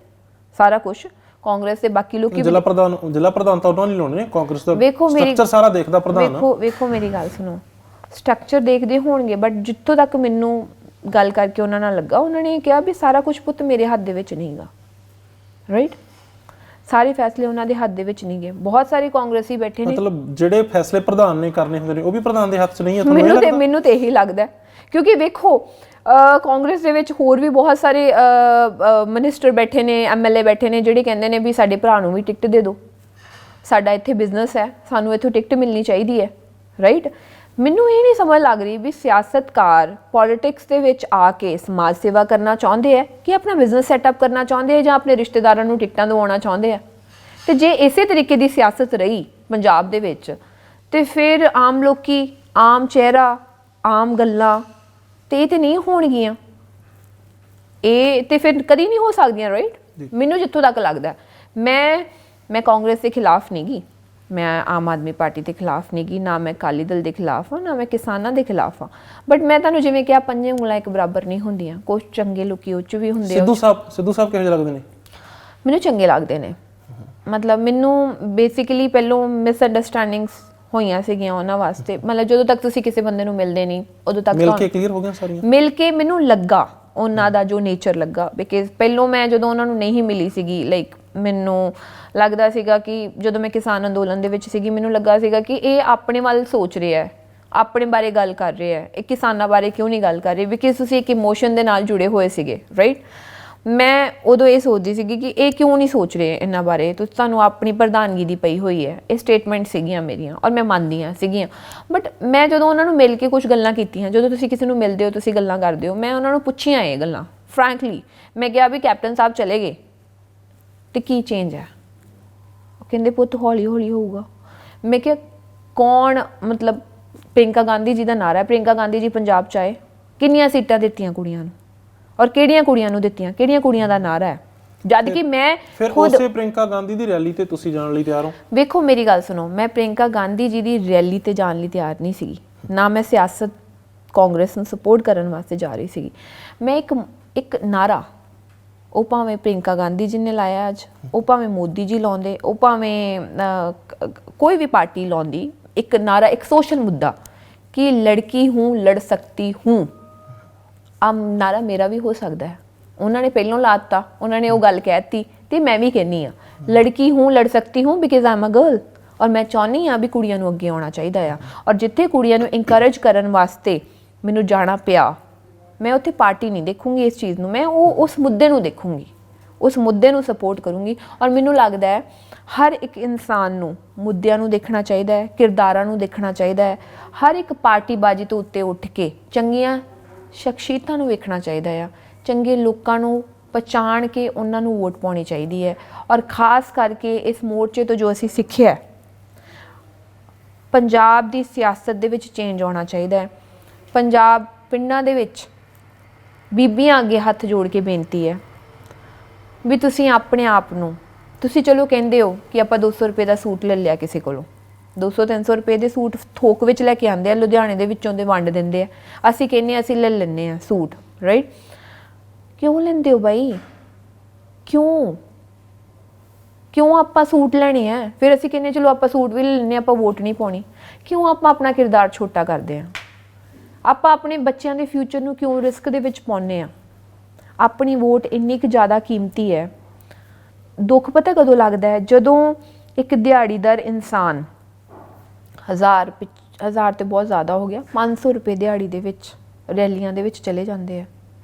ਸਾਰਾ ਕੁਝ। ਕਾਂਗਰਸ ਦੇ ਬਾਕੀ ਲੋਕੀ ਜ਼ਿਲ੍ਹਾ ਪ੍ਰਧਾਨ ਤਾਂ ਉਹਨਾਂ ਨੇ ਲਾਉਣੇ ਨੇ, ਕਾਂਗਰਸ ਦਾ ਵੇਖੋ ਸਟਰਕਚਰ ਸਾਰਾ ਦੇਖਦਾ ਪ੍ਰਧਾਨ। ਵੇਖੋ ਮੇਰੀ ਗੱਲ ਸੁਣੋ, ਸਟਰਕਚਰ ਦੇਖਦੇ ਹੋਣਗੇ, ਬਟ ਜਿੱਥੋਂ ਤੱਕ ਮੈਨੂੰ ਗੱਲ ਕਰਕੇ ਉਹਨਾਂ ਨਾਲ ਲੱਗਾ, ਉਹਨਾਂ ਨੇ ਕਿਹਾ ਵੀ ਸਾਰਾ ਕੁਝ ਪੁੱਤ ਮੇਰੇ ਹੱਥ ਦੇ ਵਿੱਚ ਨਹੀਂਗਾ, ਰਾਈਟ? ਸਾਰੇ ਫੈਸਲੇ ਉਹਨਾਂ ਦੇ ਹੱਥ ਦੇ ਵਿੱਚ ਨਹੀਂ ਗਏ। ਬਹੁਤ ਸਾਰੇ ਕਾਂਗਰਸੀ ਬੈਠੇ ਨੇ, ਮਤਲਬ ਜਿਹੜੇ ਫੈਸਲੇ ਪ੍ਰਧਾਨ ਨੇ ਕਰਨੇ ਹੁੰਦੇ ਨੇ ਉਹ ਵੀ ਪ੍ਰਧਾਨ ਦੇ ਹੱਥ 'ਚ ਨਹੀਂ ਹੈ। ਮੈਨੂੰ ਤੇ ਇਹੀ ਲੱਗਦਾ, ਕਿਉਂਕਿ ਵੇਖੋ ਕਾਂਗਰਸ ਦੇ ਵਿੱਚ ਹੋਰ ਵੀ ਬਹੁਤ ਸਾਰੇ ਮਿਨਿਸਟਰ ਬੈਠੇ ਨੇ, ਐਮਐਲਏ ਬੈਠੇ ਨੇ, ਜਿਹੜੇ ਕਹਿੰਦੇ ਨੇ ਵੀ ਸਾਡੇ ਭਰਾ ਨੂੰ ਵੀ ਟਿਕਟ ਦੇ ਦਿਓ, ਸਾਡਾ ਇੱਥੇ ਬਿਜ਼ਨਸ ਹੈ, ਸਾਨੂੰ ਇੱਥੋਂ ਟਿਕਟ ਮਿਲਣੀ ਚਾਹੀਦੀ ਹੈ, ਰਾਈਟ? ਮੈਨੂੰ ਇਹ ਨਹੀਂ ਸਮਝ ਲੱਗ ਰਹੀ ਵੀ ਸਿਆਸਤਕਾਰ ਪੋਲਿਟਿਕਸ ਦੇ ਵਿੱਚ ਆ ਕੇ ਸਮਾਜ ਸੇਵਾ ਕਰਨਾ ਚਾਹੁੰਦੇ ਹੈ ਕਿ ਆਪਣਾ ਬਿਜ਼ਨਸ ਸੈਟਅਪ ਕਰਨਾ ਚਾਹੁੰਦੇ ਹੈ ਜਾਂ ਆਪਣੇ ਰਿਸ਼ਤੇਦਾਰਾਂ ਨੂੰ ਟਿਕਟਾਂ ਦਿਵਾਉਣਾ ਚਾਹੁੰਦੇ ਆ। ਤੇ ਜੇ ਇਸੇ ਤਰੀਕੇ ਦੀ ਸਿਆਸਤ ਰਹੀ ਪੰਜਾਬ ਦੇ ਵਿੱਚ, ਤੇ ਫਿਰ ਆਮ ਲੋਕੀ, ਆਮ ਚਿਹਰਾ, ਆਮ ਗੱਲਾਂ ਤੇ ਇਹ ਤੇ ਨਹੀਂ ਹੋਣਗੀਆਂ, ਇਹ ਤੇ ਫਿਰ ਕਦੀ ਨਹੀਂ ਹੋ ਸਕਦੀਆਂ, ਰਾਈਟ? ਮੈਨੂੰ ਜਿੱਥੋਂ ਤੱਕ ਲੱਗਦਾ, ਮੈਂ ਕਾਂਗਰਸ ਦੇ ਖਿਲਾਫ ਨਹੀਂ ਗੀ, ਮੈਂ ਆਮ ਆਦਮੀ ਪਾਰਟੀ ਦੇ ਖਿਲਾਫ ਨਹੀਂ ਗੀ, ਨਾ ਮੈਂ ਅਕਾਲੀ ਦਲ ਦੇ ਖਿਲਾਫ ਹਾਂ, ਨਾ ਮੈਂ ਕਿਸਾਨਾਂ ਦੇ ਖਿਲਾਫ ਹਾਂ, ਬਟ ਮੈਂ ਤੁਹਾਨੂੰ ਜਿਵੇਂ ਕਿਹਾ, ਪੰਜੇ ਉਂਗਲਾਂ ਇੱਕ ਬਰਾਬਰ ਨਹੀਂ ਹੁੰਦੀਆਂ। ਕੁਝ ਚੰਗੇ ਲੋਕੀ ਉਹ 'ਚ ਵੀ ਹੁੰਦੇ ਆ। ਸਿੱਧੂ ਸਾਹਿਬ ਕਿਹੋ ਜਿਹੇ ਲੱਗਦੇ ਨੇ? ਮੈਨੂੰ ਚੰਗੇ ਲੱਗਦੇ ਨੇ। ਮਤਲਬ ਮੈਨੂੰ ਬੇਸਿਕਲੀ ਪਹਿਲੋਂ ਮਿਸਅੰਡਰਸਟੈਂਡਿੰਗਸ ਹੋਈਆਂ ਸੀਗੀਆਂ ਉਹਨਾਂ ਵਾਸਤੇ। ਮਤਲਬ ਜਦੋਂ ਤੱਕ ਤੁਸੀਂ ਕਿਸੇ ਬੰਦੇ ਨੂੰ ਮਿਲਦੇ ਨਹੀਂ, ਉਦੋਂ ਤੱਕ ਮਿਲ ਕੇ ਕਲੀਅਰ ਹੋ ਗਿਆ ਸਾਰੀਆਂ। ਮਿਲ ਕੇ ਮੈਨੂੰ ਲੱਗਾ ਉਹਨਾਂ ਦਾ ਜੋ ਨੇਚਰ ਲੱਗਾ, ਬਿਕਾਜ਼ ਪਹਿਲੋਂ ਮੈਂ ਜਦੋਂ ਉਹਨਾਂ ਨੂੰ ਨਹੀਂ ਮਿਲੀ ਸੀਗੀ, ਲਾਈਕ ਮੈਨੂੰ ਲੱਗਦਾ ਸੀਗਾ ਕਿ ਜਦੋਂ ਮੈਂ ਕਿਸਾਨ ਅੰਦੋਲਨ ਦੇ ਵਿੱਚ ਸੀਗੀ, ਮੈਨੂੰ ਲੱਗਾ ਸੀਗਾ ਕਿ ਇਹ ਆਪਣੇ ਵੱਲ ਸੋਚ ਰਿਹਾ ਹੈ, ਆਪਣੇ ਬਾਰੇ ਗੱਲ ਕਰ ਰਿਹਾ ਹੈ, ਇਹ ਕਿਸਾਨਾਂ ਬਾਰੇ ਕਿਉਂ ਨਹੀਂ ਗੱਲ ਕਰ ਰਹੇ? ਬਿਕਾਜ਼ ਤੁਸੀਂ ਇੱਕ ਇਮੋਸ਼ਨ ਦੇ ਨਾਲ ਜੁੜੇ ਹੋਏ ਸੀਗੇ, ਰਾਈਟ? ਮੈਂ ਉਦੋਂ ਇਹ ਸੋਚਦੀ ਸੀਗੀ ਕਿ ਇਹ ਕਿਉਂ ਨਹੀਂ ਸੋਚ ਰਹੇ ਇਹਨਾਂ ਬਾਰੇ, ਤੁਹਾਨੂੰ ਆਪਣੀ ਪ੍ਰਧਾਨਗੀ ਦੀ ਪਈ ਹੋਈ ਹੈ। ਇਹ ਸਟੇਟਮੈਂਟ ਸੀਗੀਆਂ ਮੇਰੀਆਂ ਔਰ ਮੈਂ ਮੰਨਦੀਆਂ ਸੀਗੀਆਂ, ਬਟ ਮੈਂ ਜਦੋਂ ਉਹਨਾਂ ਨੂੰ ਮਿਲ ਕੇ ਕੁਝ ਗੱਲਾਂ ਕੀਤੀਆਂ, ਜਦੋਂ ਤੁਸੀਂ ਕਿਸੇ ਨੂੰ ਮਿਲਦੇ ਹੋ, ਤੁਸੀਂ ਗੱਲਾਂ ਕਰਦੇ ਹੋ, ਮੈਂ ਉਹਨਾਂ ਨੂੰ ਪੁੱਛੀਆਂ ਇਹ ਗੱਲਾਂ ਫਰੈਂਕਲੀ। ਮੈਂ ਕਿਹਾ ਵੀ ਕੈਪਟਨ ਸਾਹਿਬ ਚਲੇ ਗਏ ਤੇ ਕੀ ਚੇਂਜ ਹੈ? ਉਹ ਕਹਿੰਦੇ ਪੁੱਤ ਹੌਲੀ ਹੌਲੀ ਹੋਊਗਾ। ਮੈਂ ਕਿਹਾ ਕੌਣ, ਮਤਲਬ ਪ੍ਰਿੰਕਾ ਗਾਂਧੀ ਜੀ ਦਾ ਨਾਰਾ ਹੈ, ਪ੍ਰਿੰਕਾ ਗਾਂਧੀ ਜੀ ਪੰਜਾਬ 'ਚ ਆਏ, ਕਿੰਨੀਆਂ ਸੀਟਾਂ ਦਿੱਤੀਆਂ ਕੁੜੀਆਂ ਨੂੰ, ਔਰ ਕਿਹੜੀਆਂ ਕੁੜੀਆਂ ਨੂੰ ਦਿੱਤੀਆਂ, ਕਿਹੜੀਆਂ ਕੁੜੀਆਂ ਦਾ ਨਾਰਾ ਹੈ? ਜਦ ਕਿ ਮੈਂ ਫਿਰ ਉਸੇ ਪ੍ਰਿੰਕਾ ਗਾਂਧੀ ਦੀ ਰੈਲੀ ਤੇ ਤੁਸੀਂ ਜਾਣ ਲਈ ਤਿਆਰ ਹੋ? ਵੇਖੋ ਮੇਰੀ ਗੱਲ ਸੁਣੋ, ਮੈਂ ਪ੍ਰਿੰਕਾ ਗਾਂਧੀ ਜੀ ਦੀ ਰੈਲੀ ਤੇ ਜਾਣ ਲਈ ਤਿਆਰ ਨਹੀਂ ਸੀਗੀ, ਨਾ ਮੈਂ ਸਿਆਸਤ ਕਾਂਗਰਸ ਨੂੰ ਸਪੋਰਟ ਕਰਨ ਵਾਸਤੇ ਜਾ ਰਹੀ ਸੀਗੀ। ਮੈਂ ਇੱਕ ਨਾਰਾ, ਉਹ ਭਾਵੇਂ ਪ੍ਰਿੰਕਾ ਗਾਂਧੀ ਜੀ ਨੇ ਲਾਇਆ ਅੱਜ, ਉਹ ਭਾਵੇਂ ਮੋਦੀ ਜੀ ਲਾਉਂਦੇ, ਉਹ ਭਾਵੇਂ ਕੋਈ ਵੀ ਪਾਰਟੀ ਲਾਉਂਦੀ, ਇੱਕ ਨਾਰਾ, ਇੱਕ ਸੋਸ਼ਲ ਮੁੱਦਾ ਕਿ ਲੜਕੀ ਹੂੰ ਲੜ ਸਕਤੀ ਹੂੰ। ਨਾਰਾ ਮੇਰਾ ਵੀ ਹੋ ਸਕਦਾ ਹੈ। ਉਹਨਾਂ ਨੇ ਪਹਿਲਾਂ ਲਾਤਾ, ਉਹਨਾਂ ਨੇ ਉਹ ਗੱਲ ਕਹਿਤੀ ਤੇ ਮੈਂ ਵੀ ਕਹਿੰਦੀ ਹਾਂ ਲੜਕੀ ਹੂੰ ਲੜ ਸਕਤੀ ਹੂੰ, because I am a girl. ਔਰ ਮੈਂ ਚਾਹੁੰਦੀ ਹਾਂ ਵੀ ਕੁੜੀਆਂ ਨੂੰ ਅੱਗੇ ਆਉਣਾ ਚਾਹੀਦਾ ਆ, ਔਰ ਜਿੱਥੇ ਕੁੜੀਆਂ ਨੂੰ ਇਨਕਰੇਜ ਕਰਨ ਵਾਸਤੇ ਮੈਨੂੰ ਜਾਣਾ ਪਿਆ, ਮੈਂ ਉੱਥੇ ਪਾਰਟੀ ਨਹੀਂ ਦੇਖੂੰਗੀ ਇਸ ਚੀਜ਼ ਨੂੰ, ਮੈਂ ਉਸ ਮੁੱਦੇ ਨੂੰ ਦੇਖੂੰਗੀ, ਉਸ ਮੁੱਦੇ ਨੂੰ ਸਪੋਰਟ ਕਰੂੰਗੀ। ਔਰ ਮੈਨੂੰ ਲੱਗਦਾ ਹੈ ਹਰ ਇੱਕ ਇਨਸਾਨ ਨੂੰ ਮੁੱਦਿਆਂ ਨੂੰ ਦੇਖਣਾ ਚਾਹੀਦਾ ਹੈ, ਕਿਰਦਾਰਾਂ ਨੂੰ ਦੇਖਣਾ ਚਾਹੀਦਾ ਹੈ। ਹਰ ਇੱਕ ਪਾਰਟੀਬਾਜ਼ੀ ਤੋਂ ਉੱਤੇ ਉੱਠ ਕੇ ਚੰਗੀਆਂ ਸ਼ਖਸੀਅਤਾਂ ਨੂੰ ਵੇਖਣਾ ਚਾਹੀਦਾ ਆ, ਚੰਗੇ ਲੋਕਾਂ ਨੂੰ ਪਛਾਣ ਕੇ ਉਹਨਾਂ ਨੂੰ ਵੋਟ ਪਾਉਣੀ ਚਾਹੀਦੀ ਹੈ। ਔਰ ਖਾਸ ਕਰਕੇ ਇਸ ਮੋਰਚੇ ਤੋਂ ਜੋ ਅਸੀਂ ਸਿੱਖਿਆ, ਪੰਜਾਬ ਦੀ ਸਿਆਸਤ ਦੇ ਵਿੱਚ ਚੇਂਜ ਆਉਣਾ ਚਾਹੀਦਾ ਹੈ। ਪੰਜਾਬ ਪਿੰਡਾਂ ਦੇ ਵਿੱਚ ਬੀਬੀਆਂ ਅੱਗੇ ਹੱਥ ਜੋੜ ਕੇ ਬੇਨਤੀ ਹੈ, ਵੀ ਤੁਸੀਂ ਆਪਣੇ ਆਪ ਨੂੰ, ਤੁਸੀਂ ਚਲੋ ਕਹਿੰਦੇ ਹੋ ਕਿ ਆਪਾਂ 200 ਰੁਪਏ ਦਾ ਸੂਟ ਲੈ ਲਿਆ ਕਿਸੇ ਕੋਲੋਂ, 200-300 ਰੁਪਏ ਦੇ ਸੂਟ ਥੋਕ ਵਿੱਚ ਲੈ ਕੇ ਆਉਂਦੇ ਆ, ਲੁਧਿਆਣੇ ਦੇ ਵਿੱਚੋਂ ਦੇ ਵੰਡ ਦਿੰਦੇ ਆ, ਅਸੀਂ ਕਹਿੰਦੇ ਅਸੀਂ ਲੈ ਲੈਂਦੇ ਆ ਸੂਟ, ਰਾਈਟ? ਕਿਉਂ ਲੈਂਦੇ ਹੋ ਬਾਈ? ਕਿਉਂ ਆਪਾਂ ਸੂਟ ਲੈਣੇ ਆ? ਫਿਰ ਅਸੀਂ ਕਹਿੰਦੇ ਚਲੋ ਆਪਾਂ ਸੂਟ ਵੀ ਲੈ ਲੈਂਦੇ, ਆਪਾਂ ਵੋਟ ਨਹੀਂ ਪਾਉਣੀ। ਕਿਉਂ ਆਪਾਂ ਆਪਣਾ ਕਿਰਦਾਰ ਛੋਟਾ ਕਰਦੇ ਆ? ਆਪਾਂ ਆਪਣੇ ਬੱਚਿਆਂ ਦੇ ਫਿਊਚਰ ਨੂੰ ਕਿਉਂ ਰਿਸਕ ਦੇ ਵਿੱਚ ਪਾਉਂਦੇ ਆ? ਆਪਣੀ ਵੋਟ ਇੰਨੀ ਕੁ ਜ਼ਿਆਦਾ ਕੀਮਤੀ ਹੈ। ਦੁੱਖ ਪਤਾ ਕਦੋਂ ਲੱਗਦਾ ਹੈ? ਜਦੋਂ ਇੱਕ ਦਿਹਾੜੀਦਾਰ ਇਨਸਾਨ 1000 ਤੇ ਬਹੁਤ ਜ਼ਿਆਦਾ ਹੋ ਗਿਆ, 500 ਰੁਪਏ ਦਿਹਾੜੀ ਦੇ ਵਿੱਚ ਰੈਲੀਆਂ ਦੇ ਵਿੱਚ ਚਲੇ ਜਾਂਦੇ ਆ,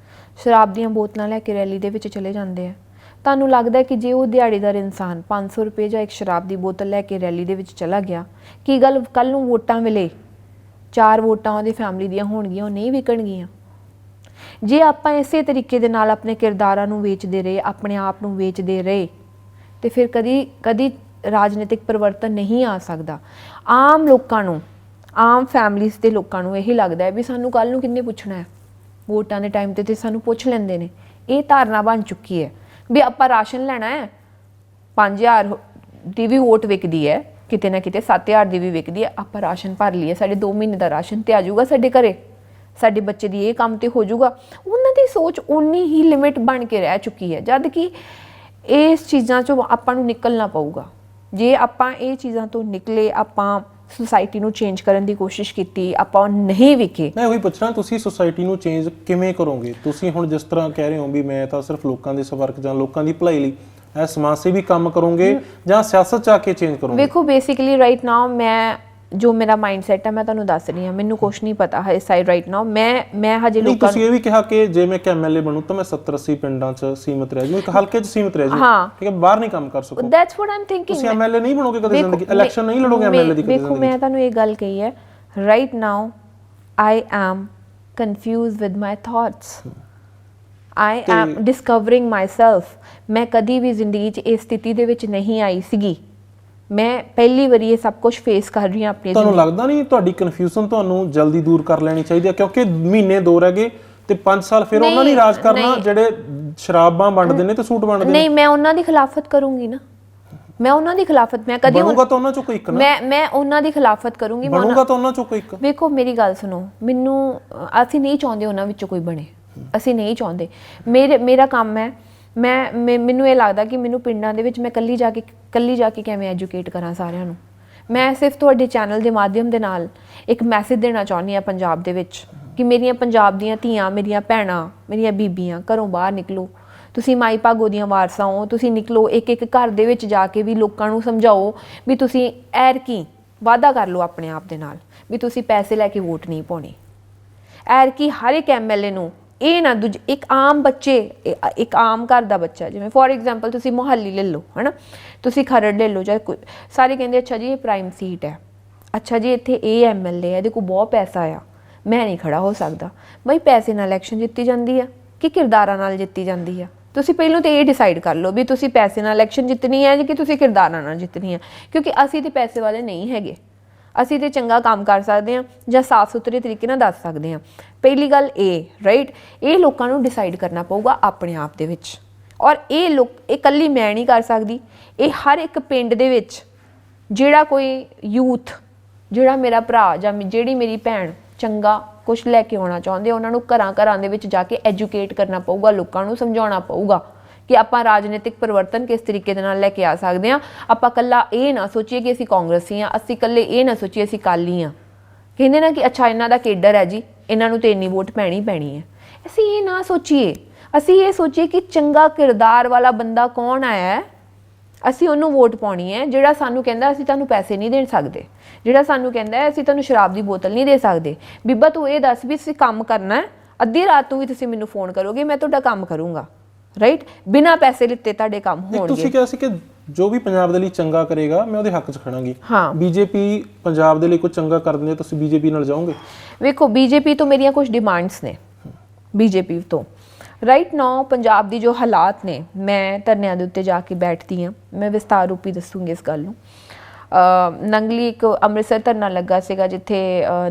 ਸ਼ਰਾਬ ਦੀਆਂ ਬੋਤਲਾਂ ਲੈ ਕੇ ਰੈਲੀ ਦੇ ਵਿੱਚ ਚਲੇ ਜਾਂਦੇ ਆ। ਤੁਹਾਨੂੰ ਲੱਗਦਾ ਕਿ ਜੇ ਉਹ ਦਿਹਾੜੀਦਾਰ ਇਨਸਾਨ 500 ਰੁਪਏ ਜਾਂ ਇੱਕ ਸ਼ਰਾਬ ਦੀ ਬੋਤਲ ਲੈ ਕੇ ਰੈਲੀ ਦੇ ਵਿੱਚ ਚਲਾ ਗਿਆ, ਕੀ ਗੱਲ ਕੱਲ ਨੂੰ ਵੋਟਾਂ ਵੇਲੇ 4 ਵੋਟਾਂ ਉਹਦੀ ਫੈਮਿਲੀ ਦੀਆਂ ਹੋਣਗੀਆਂ, ਉਹ ਨਹੀਂ ਵਿਕਣਗੀਆਂ? ਜੇ ਆਪਾਂ ਇਸੇ ਤਰੀਕੇ ਦੇ ਨਾਲ ਆਪਣੇ ਕਿਰਦਾਰਾਂ ਨੂੰ ਵੇਚਦੇ ਰਹੇ, ਆਪਣੇ ਆਪ ਨੂੰ ਵੇਚਦੇ ਰਹੇ, ਤੇ ਫਿਰ ਕਦੀ ਰਾਜਨੀਤਿਕ ਪਰਿਵਰਤਨ ਨਹੀਂ ਆ ਸਕਦਾ। ਆਮ ਲੋਕਾਂ ਨੂੰ, ਆਮ ਫੈਮਲੀਜ਼ ਦੇ ਲੋਕਾਂ ਨੂੰ ਇਹੀ ਲੱਗਦਾ ਹੈ ਵੀ ਸਾਨੂੰ ਕੱਲ ਨੂੰ ਕਿੰਨੇ ਪੁੱਛਣਾ ਹੈ, ਵੋਟਾਂ ਦੇ ਟਾਈਮ ਤੇ ਸਾਨੂੰ ਪੁੱਛ ਲੈਂਦੇ ਨੇ। ਇਹ ਧਾਰਨਾ ਬਣ ਚੁੱਕੀ ਹੈ ਵੀ ਆਪਾਂ ਰਾਸ਼ਨ ਲੈਣਾ ਹੈ, 5000 ਦੀ ਵੀ ਵੋਟ ਵਿਕਦੀ ਹੈ, ਕਿਤੇ ਨਾ ਕਿਤੇ 7000 ਦੀ ਵੀ ਵਿਕਦੀ ਹੈ, ਆਪਾਂ ਰਾਸ਼ਨ ਭਰ ਲਈਏ, ਸਾਡੇ 2 ਮਹੀਨੇ ਦਾ ਰਾਸ਼ਨ ਤੇ ਆ ਜਾਊਗਾ ਸਾਡੇ ਘਰੇ, ਸਾਡੇ ਬੱਚੇ ਦੀ ਇਹ ਕੰਮ ਤੇ ਹੋ ਜਾਊਗਾ। ਉਹਨਾਂ ਦੀ ਸੋਚ ਉਨੀ ਹੀ ਲਿਮਿਟ ਬਣ ਕੇ ਰਹਿ ਚੁੱਕੀ ਹੈ, ਜਦ ਕਿ ਇਸ ਚੀਜ਼ਾਂ 'ਚੋਂ ਆਪਾਂ ਨੂੰ ਨਿਕਲਣਾ ਪਊਗਾ। ਜੇ ਆਪਾਂ ਇਹ ਚੀਜ਼ਾਂ ਤੋਂ ਨਿਕਲੇ, ਆਪਾਂ ਸੁਸਾਇਟੀ ਨੂੰ ਚੇਂਜ ਕਰਨ ਦੀ ਕੋਸ਼ਿਸ਼ ਕੀਤੀ, ਆਪਾਂ ਨਹੀਂ ਵਿਕੇ। ਮੈਂ ਉਹੀ ਪੁੱਛਣਾ, ਤੁਸੀਂ ਸੁਸਾਇਟੀ ਨੂੰ ਚੇਂਜ ਕਿਵੇਂ ਕਰੋਗੇ? ਤੁਸੀਂ ਹੁਣ ਜਿਸ ਤਰ੍ਹਾਂ ਕਹਿ ਰਹੇ ਹੋ ਵੀ ਮੈਂ ਤਾਂ ਸਿਰਫ ਲੋਕਾਂ ਦੇ ਸਵਰਕ ਜਾਂ ਲੋਕਾਂ ਦੀ ਭਲਾਈ ਲਈ ਇਹ ਸਮਾਜ ਸੇਵੀ ਕੰਮ ਕਰੋਗੇ ਜਾਂ ਸਿਆਸਤ 'ਚ ਆ ਕੇ ਚੇਂਜ ਕਰੋਗੇ? ਵੇਖੋ ਬੇਸਿਕਲੀ ਰਾਈਟ ਨਾਓ ਮੈਂ ਜੋ ਮੇਰਾ ਮਾਈਂਡ ਸੈਟ ਹੈ ਮੈਂ ਤੁਹਾਨੂੰ ਦੱਸ ਰਹੀ ਹਾਂ, ਮੈਨੂੰ ਕੁਛ ਨਹੀਂ ਪਤਾ ਹੈ ਸਾਈਡ ਰਾਈਟ ਨਾਓ। ਮੈਂ ਹਜੇ ਲੋਕਾਂ ਤੁਸੀਂ ਇਹ ਵੀ ਕਿਹਾ ਕਿ ਜੇ ਮੈਂ ਐਮਐਲਏ ਬਣੂ ਤਾਂ ਮੈਂ 70-80 ਪਿੰਡਾਂ 'ਚ ਸੀਮਿਤ ਰਹਿ ਜਾਊਂ, ਇੱਕ ਹਲਕੇ 'ਚ ਸੀਮਿਤ ਰਹਿ ਜਾਊਂ, ਠੀਕ ਹੈ, ਬਾਹਰ ਨਹੀਂ ਕੰਮ ਕਰ ਸਕੂੰ। That's what I'm thinking. ਤੁਸੀਂ ਐਮਐਲਏ ਨਹੀਂ ਬਣੋਗੇ ਕਦੇ ਜ਼ਿੰਦਗੀ, ਇਲੈਕਸ਼ਨ ਨਹੀਂ ਲੜੋਗੇ ਐਮਐਲਏ ਦੀ ਕਦੇ ਜ਼ਿੰਦਗੀ। ਵੇਖੋ ਮੈਂ ਤੁਹਾਨੂੰ ਇਹ ਗੱਲ ਕਹੀ ਹੈ, right now I am confused with my thoughts, I am discovering myself. ਮੈਂ ਕਦੀ ਵੀ ਜ਼ਿੰਦਗੀ 'ਚ ਇਸ ਸਥਿਤੀ ਦੇ ਵਿੱਚ ਨਹੀਂ ਆਈ ਸੀਗੀ, ਮੈਂ ਪਹਿਲੀ ਵਾਰੀ ਇਹ ਸਭ ਕੁਝ ਫੇਸ ਕਰ ਰਹੀ ਹਾਂ ਆਪਣੀ। ਤੁਹਾਨੂੰ ਲੱਗਦਾ ਨਹੀਂ ਤੁਹਾਡੀ ਕਨਫਿਊਜ਼ਨ ਤੁਹਾਨੂੰ ਜਲਦੀ ਦੂਰ ਕਰ ਲੈਣੀ ਚਾਹੀਦੀ ਹੈ? ਕਿਉਂਕਿ ਮਹੀਨੇ 2 ਰਹਿ ਗਏ ਤੇ 5 ਸਾਲ ਫਿਰ ਉਹਨਾਂ ਨੇ ਰਾਜ ਕਰਨਾ ਜਿਹੜੇ ਸ਼ਰਾਬਾਂ ਵੰਡਦੇ ਨੇ ਤੇ ਸੂਟ ਵੰਡਦੇ ਨੇ। ਨਹੀਂ, ਮੈਂ ਉਹਨਾਂ ਦੀ ਖਿਲਾਫਤ ਕਰੂੰਗੀ ਨਾ, ਮੈਂ ਉਹਨਾਂ ਦੀ ਖਿਲਾਫਤ, ਮੈਂ ਕਦੀ ਬਣੂਗਾ ਤਾਂ ਉਹਨਾਂ ਚੋਂ ਕੋਈ ਇੱਕ ਨਾ, ਮੈਂ ਉਹਨਾਂ ਦੀ ਖਿਲਾਫਤ ਕਰੂੰਗੀ, ਬਣੂਗਾ ਤਾਂ ਉਹਨਾਂ ਚੋਂ ਕੋਈ ਇੱਕ। ਵੇਖੋ ਮੇਰੀ ਗੱਲ ਸੁਣੋ, ਮੈਨੂੰ ਅਸੀਂ ਨਹੀਂ ਚਾਹੁੰਦੇ ਉਹਨਾਂ ਵਿੱਚੋਂ ਕੋਈ ਬਣੇ, ਅਸੀਂ ਨਹੀਂ ਚਾਹੁੰਦੇ। ਮੇਰਾ ਕੰਮ ਹੈ, ਮੈਨੂੰ ਇਹ ਲੱਗਦਾ ਕਿ ਮੈਨੂੰ ਪਿੰਡਾਂ ਦੇ ਵਿੱਚ ਮੈਂ ਕੱਲੀ ਜਾ ਕੇ ਕਿਵੇਂ ਐਜੂਕੇਟ ਕਰਾਂ ਸਾਰਿਆਂ ਨੂੰ। ਮੈਂ ਸਿਰਫ ਤੁਹਾਡੇ ਚੈਨਲ ਦੇ ਮਾਧਿਅਮ ਦੇ ਨਾਲ ਇੱਕ ਮੈਸੇਜ ਦੇਣਾ ਚਾਹੁੰਦੀ ਹਾਂ ਪੰਜਾਬ ਦੇ ਵਿੱਚ ਕਿ ਮੇਰੀਆਂ ਪੰਜਾਬ ਦੀਆਂ ਧੀਆਂ, ਮੇਰੀਆਂ ਭੈਣਾਂ, ਮੇਰੀਆਂ ਬੀਬੀਆਂ, ਘਰੋਂ ਬਾਹਰ ਨਿਕਲੋ। ਤੁਸੀਂ ਮਾਈ ਭਾਗੋ ਦੀਆਂ ਵਾਰਸਾਂ ਹੋ, ਤੁਸੀਂ ਨਿਕਲੋ, ਇੱਕ ਘਰ ਦੇ ਵਿੱਚ ਜਾ ਕੇ ਵੀ ਲੋਕਾਂ ਨੂੰ ਸਮਝਾਓ ਵੀ ਤੁਸੀਂ ਐਰਕੀ ਵਾਅਦਾ ਕਰ ਲਓ ਆਪਣੇ ਆਪ ਦੇ ਨਾਲ ਵੀ ਤੁਸੀਂ ਪੈਸੇ ਲੈ ਕੇ ਵੋਟ ਨਹੀਂ ਪਾਉਣੀ। ਐਰਕੀ ਹਰ ਇੱਕ ਐਮਐਲਏ ਨੂੰ ਇਹ ਨਾ ਇੱਕ ਆਮ ਬੱਚੇ, ਇੱਕ ਆਮ ਘਰ ਦਾ ਬੱਚਾ, ਜਿਵੇਂ ਫੋਰ ਐਗਜ਼ਾਮਪਲ ਤੁਸੀਂ ਮੁਹੱਲੀ ਲੈ ਲਓ, ਹੈ ਨਾ, ਤੁਸੀਂ ਖਰੜ ਲੈ ਲਓ, ਜਾਂ ਕੋਈ, ਸਾਰੇ ਕਹਿੰਦੇ ਅੱਛਾ ਜੀ ਇਹ ਪ੍ਰਾਈਮ ਸੀਟ ਹੈ, ਅੱਛਾ ਜੀ ਇੱਥੇ ਇਹ ਐਮਐਲਏ ਹੈ, ਇਹਦੇ ਕੋਲ ਬਹੁਤ ਪੈਸਾ ਆ, ਮੈਂ ਨਹੀਂ ਖੜਾ ਹੋ ਸਕਦਾ। ਬਈ ਪੈਸੇ ਨਾਲ ਇਲੈਕਸ਼ਨ ਜਿੱਤੀ ਜਾਂਦੀ ਆ ਕਿ ਕਿਰਦਾਰਾਂ ਨਾਲ ਜਿੱਤੀ ਜਾਂਦੀ ਆ? ਤੁਸੀਂ ਪਹਿਲਾਂ ਤਾਂ ਇਹ ਡਿਸਾਈਡ ਕਰ ਲਓ ਵੀ ਤੁਸੀਂ ਪੈਸੇ ਨਾਲ ਇਲੈਕਸ਼ਨ ਜਿੱਤਣੀ ਹੈ ਜਾਂ ਕਿ ਤੁਸੀਂ ਕਿਰਦਾਰਾਂ ਨਾਲ ਜਿੱਤਣੀ ਹੈ, ਕਿਉਂਕਿ ਅਸੀਂ ਤੇ ਪੈਸੇ ਵਾਲੇ ਨਹੀਂ ਹੈਗੇ। ਅਸੀਂ ਤੇ ਚੰਗਾ ਕੰਮ ਕਰ ਸਕਦੇ ਹਾਂ ਜਾਂ ਸਾਫ਼ ਸੁਥਰੇ ਤਰੀਕੇ ਨਾਲ ਦੱਸ ਸਕਦੇ ਹਾਂ। ਪਹਿਲੀ ਗੱਲ ਇਹ, ਰਾਈਟ, ਇਹ ਲੋਕਾਂ ਨੂੰ ਡਿਸਾਈਡ ਕਰਨਾ ਪਊਗਾ ਆਪਣੇ ਆਪ ਦੇ ਵਿੱਚ। ਔਰ ਇਹ ਇਕੱਲੀ ਮੈਂ ਨਹੀਂ ਕਰ ਸਕਦੀ, ਇਹ ਹਰ ਇੱਕ ਪਿੰਡ ਦੇ ਵਿੱਚ ਜਿਹੜਾ ਕੋਈ ਯੂਥ, ਜਿਹੜਾ ਮੇਰਾ ਭਰਾ ਜਾਂ ਜਿਹੜੀ ਮੇਰੀ ਭੈਣ ਚੰਗਾ ਕੁਛ ਲੈ ਕੇ ਆਉਣਾ ਚਾਹੁੰਦੇ, ਉਹਨਾਂ ਨੂੰ ਘਰਾਂ ਦੇ ਵਿੱਚ ਜਾ ਕੇ ਐਜੂਕੇਟ ਕਰਨਾ ਪਊਗਾ, ਲੋਕਾਂ ਨੂੰ ਸਮਝਾਉਣਾ ਪਊਗਾ ਕਿ ਆਪਾਂ ਰਾਜਨੀਤਿਕ ਪਰਿਵਰਤਨ ਕਿਸ ਤਰੀਕੇ ਦੇ ਨਾਲ ਲੈ ਕੇ ਆ ਸਕਦੇ ਹਾਂ। ਆਪਾਂ ਇਕੱਲਾ ਇਹ ਨਾ ਸੋਚੀਏ ਕਿ ਅਸੀਂ ਕਾਂਗਰਸੀ ਹਾਂ, ਅਸੀਂ ਇਕੱਲੇ ਇਹ ਨਾ ਸੋਚੀਏ ਅਸੀਂ ਅਕਾਲੀ ਹਾਂ। ਕਹਿੰਦੇ ਨਾ ਕਿ ਅੱਛਾ ਇਹਨਾਂ ਦਾ ਕੇਡਰ ਹੈ ਜੀ, ਇਹਨਾਂ ਨੂੰ ਤੇ ਇੰਨੀ ਵੋਟ ਪੈਣੀ ਹੈ। ਅਸੀਂ ਇਹ ਨਾ ਸੋਚੀਏ, ਅਸੀਂ ਇਹ ਸੋਚੀਏ ਕਿ ਚੰਗਾ ਕਿਰਦਾਰ ਵਾਲਾ ਬੰਦਾ ਕੌਣ ਆਇਆ ਹੈ, ਅਸੀਂ ਉਹਨੂੰ ਵੋਟ ਪਾਉਣੀ ਹੈ। ਜਿਹੜਾ ਸਾਨੂੰ ਕਹਿੰਦਾ ਅਸੀਂ ਤੁਹਾਨੂੰ ਪੈਸੇ ਨਹੀਂ ਦੇ ਸਕਦੇ, ਜਿਹੜਾ ਸਾਨੂੰ ਕਹਿੰਦਾ ਅਸੀਂ ਤੁਹਾਨੂੰ ਸ਼ਰਾਬ ਦੀ ਬੋਤਲ ਨਹੀਂ ਦੇ ਸਕਦੇ, ਬੀਬਾ ਤੂੰ ਇਹ ਦੱਸ ਵੀ ਅਸੀਂ ਕੰਮ ਕਰਨਾ ਹੈ, ਅੱਧੀ ਰਾਤ ਨੂੰ ਵੀ ਤੁਸੀਂ ਮੈਨੂੰ ਫੋਨ ਕਰੋਗੇ, ਮੈਂ ਤੁਹਾਡਾ ਕੰਮ ਕਰੂੰਗਾ, ਰਾਈਟ, ਬਿਨਾਂ ਪੈਸੇ ਲਿੱਤੇ ਤੁਹਾਡੇ ਕੰਮ ਹੋਣਗੇ। ਤੁਸੀਂ ਕਿਹਾ ਸੀ ਕਿ ਜੋ ਵੀ ਪੰਜਾਬ ਦੇ ਲਈ ਚੰਗਾ ਕਰੇਗਾ ਮੈਂ ਉਹਦੇ ਹੱਕ 'ਚ ਖੜਾਂਗੀ। ਹਾਂ, ਬੀਜੇਪੀ ਪੰਜਾਬ ਦੇ ਲਈ ਕੋਈ ਚੰਗਾ ਕਰ ਦਿੰਦੇ, ਤੁਸੀਂ ਬੀਜੇਪੀ ਨਾਲ ਜਾਓਗੇ? ਵੇਖੋ ਬੀਜੇਪੀ ਤੋਂ ਮੇਰੀਆਂ ਕੁਝ ਡਿਮਾਂਡਸ ਨੇ, ਬੀਜੇਪੀ ਤੋਂ ਰਾਈਟ ਨਾਓ ਪੰਜਾਬ ਦੀ ਜੋ ਹਾਲਾਤ ਨੇ, ਮੈਂ ਧਰਨਿਆਂ ਦੇ ਉੱਤੇ ਜਾ ਕੇ ਬੈਠਦੀ ਹਾਂ, ਮੈਂ ਵਿਸਤਾਰ ਰੂਪੀ ਦੱਸੂਗੀ ਇਸ ਗੱਲ ਨੂੰ। ਨੰਗਲੀ ਇੱਕ ਅੰਮ੍ਰਿਤਸਰ ਧਰਨਾ ਲੱਗਾ ਸੀਗਾ ਜਿੱਥੇ